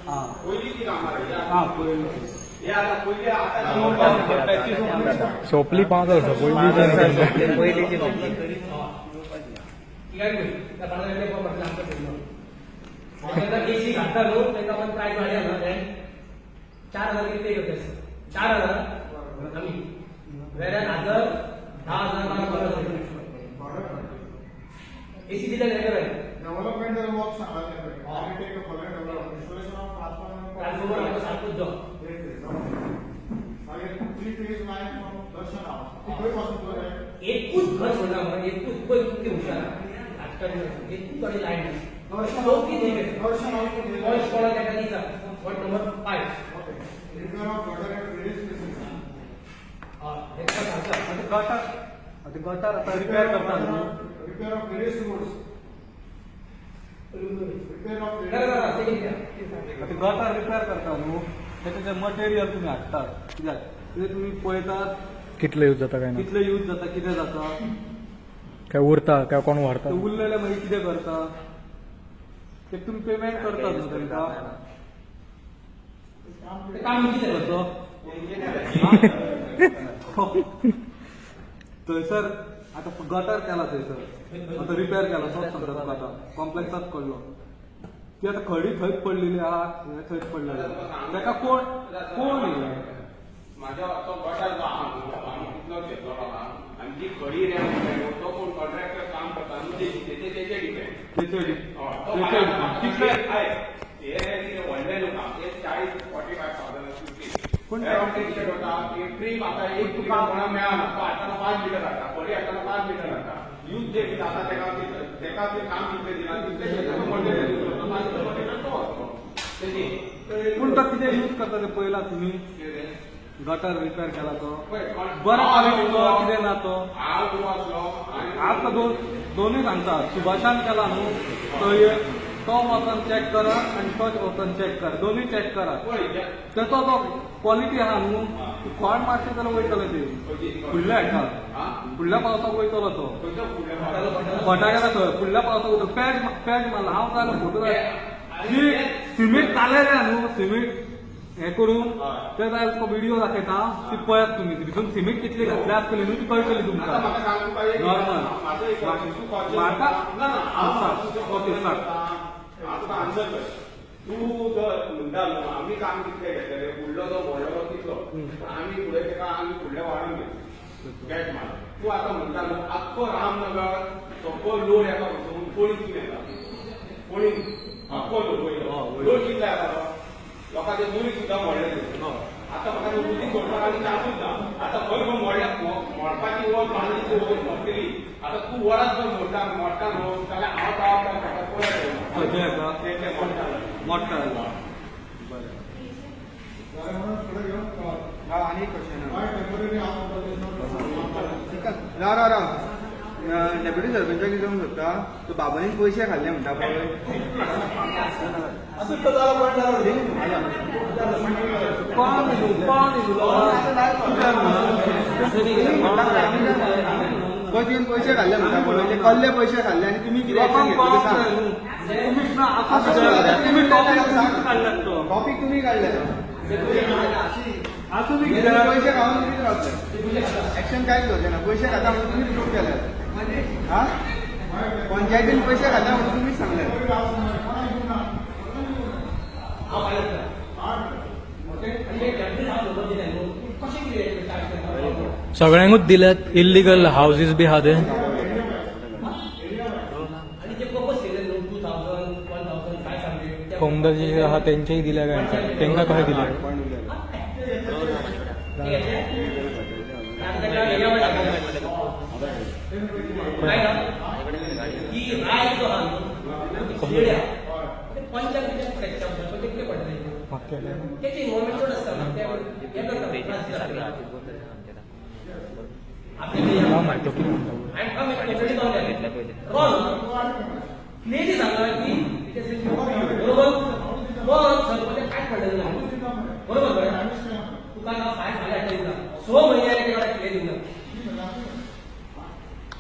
हा पहिली ती कामं आहे. हा पहिले हे आता पहिले आता सोपली 5 वर्ष पहिलीची एसी घातला लो त्यांना पण प्राइस वाढला 4,000 किती होते 4,000 आम्ही वेळा हजार 10,000 मला बरं एसी दिला नाही बरं Developmental work सांगायला पाहिजे. Architect of further development. Installation of transformer आपण सारखंच जाऊ आणि 3 phase line from Darshan House. ती कधीपासून सुरू आहे? एकूच घर सोडला मला एकूच किती हुशार आजकाल एकूच कडे लाईन चौथी ठीक आहे वर्ष कोणाला त्या दिसा वॉर्ड नंबर 5 गटार आता रिपेअर करतात न्हू आता गटार रिपेअर करता न्हू त्याचे मटेरियल तुम्ही हाडटात कित्याक कितें तुम्ही पळयतात कितले यूज जाता काय ना कितले यूज जाता कितें जाता काय उरता काय कोण व्हरता ते उरलेले मागीर कितें करता ते तुम्ही पेमेंट करतात न्हू तांकां काम किती कसो थंयसर आता गटार केला थंयसर आता रिपेअर केला तो सांगतात आता कॉम्प्लेक्सात पडलो ती आता खडी थंयच पडलेली आहा हे थंयच पडलेले ताका कोण कोण येयलें माझ्या तो गटार जो आहा न्हू आमी कितलो घेतलो आहा आनी ती खडी रे तो कोण कॉन्ट्रॅक्टर काम करता न्हू तेचे डिपेंड कितले हे व्हडले लोक ते 40-45,000 पूण टिकेट होता एक ट्रीप आता एक तुका कोणाक मेळना तो हाडटाना 5 लिटर हाडटा खडी हाडटाना 5 लिटर हाडटा यूज जे कितें आसा तेका ते काम कितले दिना तितले मटेरियल दिलो 5 लिटर तो वचलो पूण तो कितें यूज करता ते पळयला तुमी गटार रिपेअर केला तो बरो क्वालिटीचो कितें ना तो हांव वाचलो आता दोनूय सांगता सुभाषान केला न्हू थंय तो वचून चॅक करा आनी तोच वचून चॅक करा दोनूय चॅक करा तेचो तो क्वॉलिटी आहा न्हू कोण मारचे जाल्यार वयतले ते फुडल्या हाका फुडल्या पावसाक वयतलो तो फटाक्याला थंय फुडल्या पावसाक वयतलो पॅच मारला हांव जाल्यार फोटो ती सिमेंट कालेल्या न्हू सिमेंट हे करून ते जाल्यार तो व्हिडिओ दाखयता ती पळयात तुमी तितून सिमेंट कितली घातली आसतली न्हू ती कळटली तुमकां नॉर्मल म्हाका ओके सांग तू जर म्हणटा न्हू आमी काम कितले घेतले फुडलो जो व्हडलो कितलो आमी फुडें तेका आमी फुडले वाडून घेतले कॅट मार तू आतां म्हणटा न्हू आख्खो रामनगर सगळो लोड येता वचून पोळींतून येता पोळींत आख्खो लोड कितले येता लोकांचे दुरी सुद्दां मोडले आतां म्हाका उदीक सोडपाक आनी चान्सूच ना आतां खंय खंय मोडपाची वत बांदलीची वत मोडटली आतां तूं वरात जर मोडटा न्हू जाल्यार हांव पावता मोडटा आणि राव डेप्युटी सरपंचाक विचारूंक सोदता तो बाबांनी पयशे खाल्ले म्हणटा पळय पयशे पयशे खाल्ले म्हणटा पळय ते कसले पयशे खाल्ले आनी तुमी कितें टॉपिक तुमी काडले पयशे खावन तुमीच रावतले एक्शन कांयच करचे ना पयशे खाता म्हणून तुमीच प्रूफ केले हा पंचायतीन पयशे खाल्ले म्हणून तुमीच सांगले सगळ्यांकूच दिल्यात इल्लीगल हाऊसेस बी आहा ते आणि जे प्रपोज केले 2000 1500 कोंगदा जे आहा तेंच्याही दिल्या काय तेंका कशें दिल्या ही राय जो हा पंचायतीच्या कितले पडले त्याची इन्व्हॉल्वमेंट चड आसता क्लिअरली सांगा की बरोबर सरपंच काय पडलेलं नाही बरोबर तुका काय सांगायचं 6 महिन्याने क्लिअर दिलं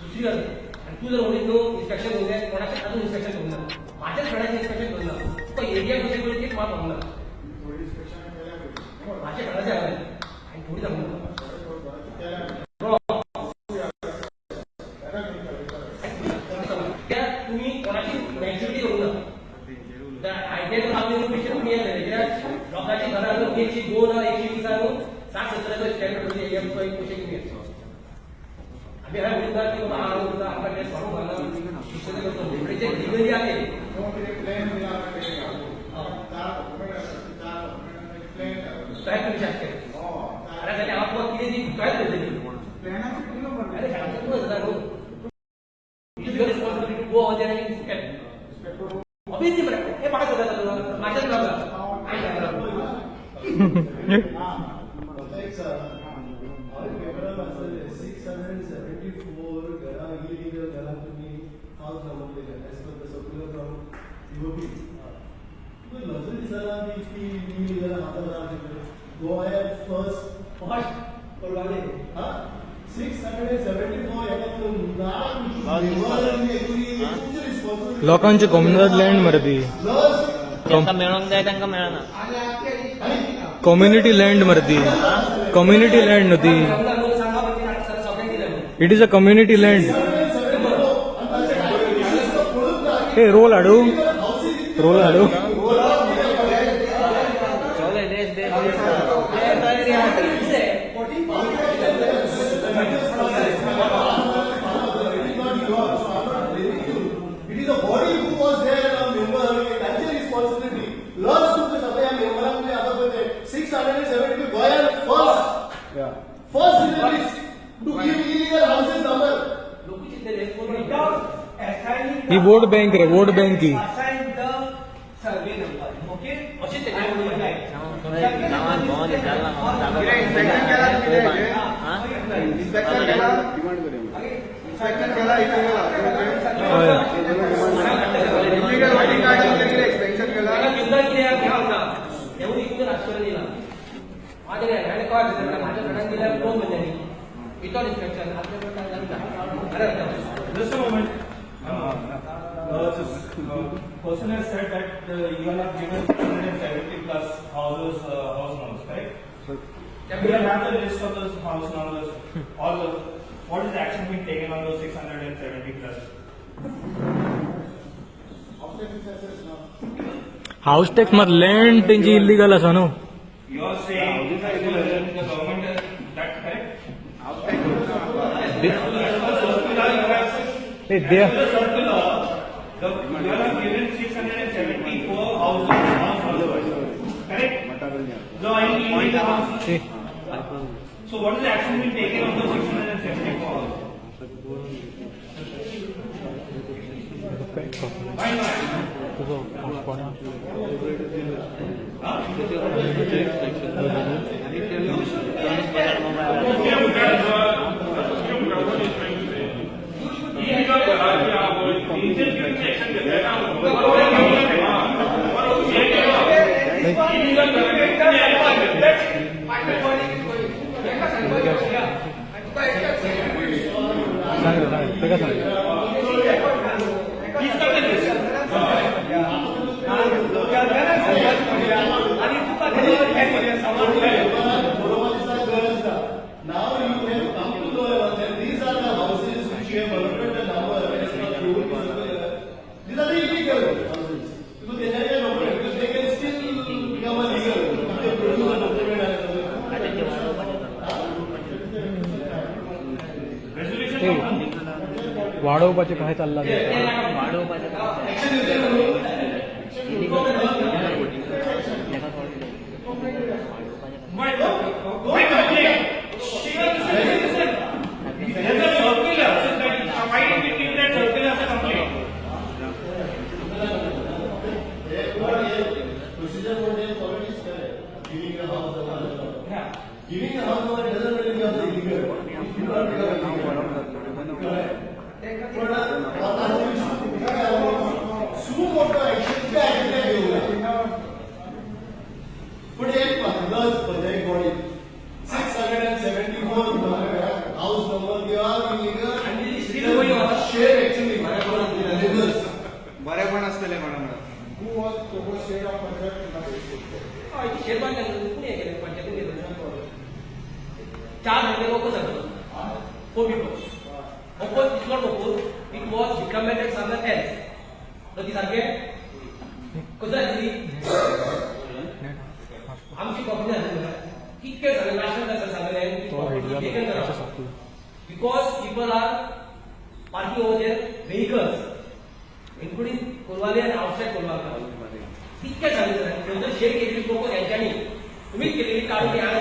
दुसरी गरज आणि तू जर म्हणली नो इन्स्पेक्शन होऊ द्या कोणाच्या अजून इन्स्पेक्शन होऊ नये माझ्याच घराचे इन्स्पेक्शन होऊ नये तुका एरिया कशी मिळते ते मला बघणार माझ्या घराचे आहे आणि थोडी सांगू तुम्ही कोणाची मॅच्युरिटी होऊ नका आयटीआय लोकांची घरातून 102 120 60-70 स्टँडर्ड होते पैसे किती असतो आम्ही हा मुद्दा की बाबा आपल्याकडे स्वरूप आला शिक्षण करतो डिग्री आहे काय करू शकते अरे आपण किती काय करते अरे responsibility to go out there लोकांची कम्युनल लँड मरे ती तांकां मेळोंक जाय तांकां मेळना कम्युनिटी लँड मरे ती कम्युनिटी लँड न्हू ती it is a community land हे रोल हाडू चले देश It is a body who was there and a member having a cultural responsibility. Laws took the Sabaya member of the other 670 Goyan first in the list to give illegal houses number. Without assigning he vote bank ray vote bank he assign the survey number. Okay? गावात भोंवून विचारला Just a moment. Person has said that you are not given 170 plus houses, house numbers, correct? We have the list of those house numbers. All the what is the action being taken on those 670 plus? House tax मात land त्यांची illegal आसा न्हू You are saying the government is that correct? हे दे The circular, you are given 674 houses, correct? So I need the house. So what is the action being taken on those 674 houses? Why not? Now you have come to know that these are the houses which you have allotted the number. These are the illegal houses. Because they have no problem. Because they can still become a legal. If they produce a document and वाढवपाचे काय चालला Giving a house number doesn't really become illegal. You don't become illegal. Suo motu action pay action होगा. But एक पंद्रह पंद्रह body 674 house number they are illegal and share actually बरे पण असतले म्हणून who was proposed share of contract चार महिने लोक जातात 4 people. Oppose is not opposed. It was recommended somewhere else. तर ती सारखे कसं आहे आमची कंपनी आहे कितके झाले नॅशनल सांगले because people R parking over there vehicles including Colvale आणि आउटसाइड कोलवाले कितके झाले त्यांचं शेअर केलेली लोक यांच्यानी तुम्ही केलेली काढून आणा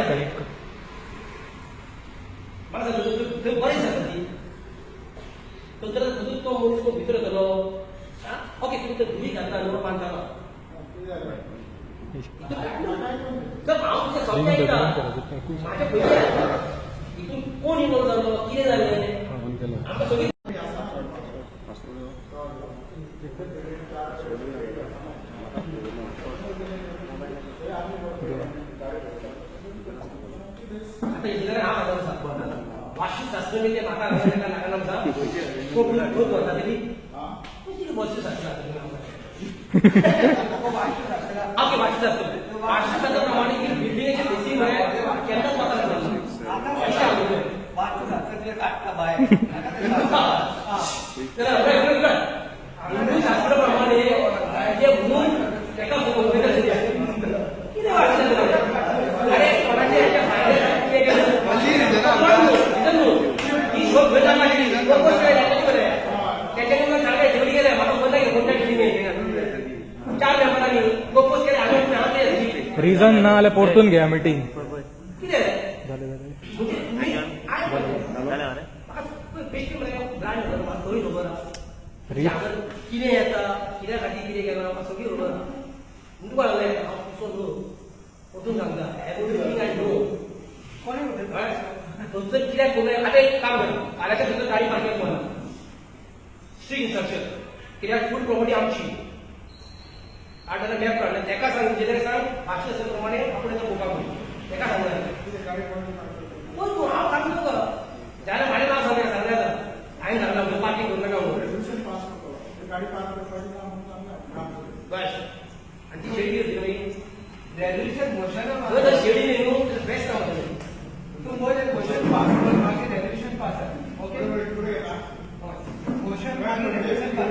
मला सांगतो बरेच झालं ती तर तो मनीस तो भितर गेलो ओके तुम्ही तर तुम्ही घातला नंबर 5 झाला तर हांव तुका सगळें ऐकता माझ्या पयलीं हितून कोण इनवॉल्व जालो कितें जालें आमकां सगळीं आता इंजिनियर हा माझा आसा वाशी शास्त्र ते म्हाका नाका आमचा खूप वता तरी किती वर्ष शास्त्र ओके वाशी शास्त्र प्रमाणे की बिल्डिंगचे बेसिक मरे केन्नाच पता लागला हिंदू शास्त्र प्रमाणे जे म्हणून एका किती वाटतं अरे कोणाचे रिझन ना जाल्यार परतून घ्या मिटींग कितें येता कित्या खातीर कितें केलां म्हाका सगळी खबर आहा तुका लागलें हांव तसो न्हू परतून सांगता एवरीथींग आय नो थंयसर कित्याक करूं आतां एक काम कर फाल्यांच्या थंयसर गाडी पार्किंग करा स्ट्रीट इन्स्ट्रक्शन कित्याक फूल प्रॉपर्टी आमची आतां मॅप काडला तेका सांग इंजिनियर सांग मातशें अशे प्रमाणे आपण येता बुकां करून तेका सांगून पण तूं हांव सांगता तुका जाल्यार म्हाजें नांव सांगलें हांवें सांगलां पार्किंग करूं नाका म्हणून बस आनी ती शेडी होती मागीर रेजोल्यूशन मोशन शेडी न्ही न्हू बेस्ट जाता तू मोशन पास कर मागे रेजोल्यूशन पास ओके मोशन मागे रेजोल्यूशन पास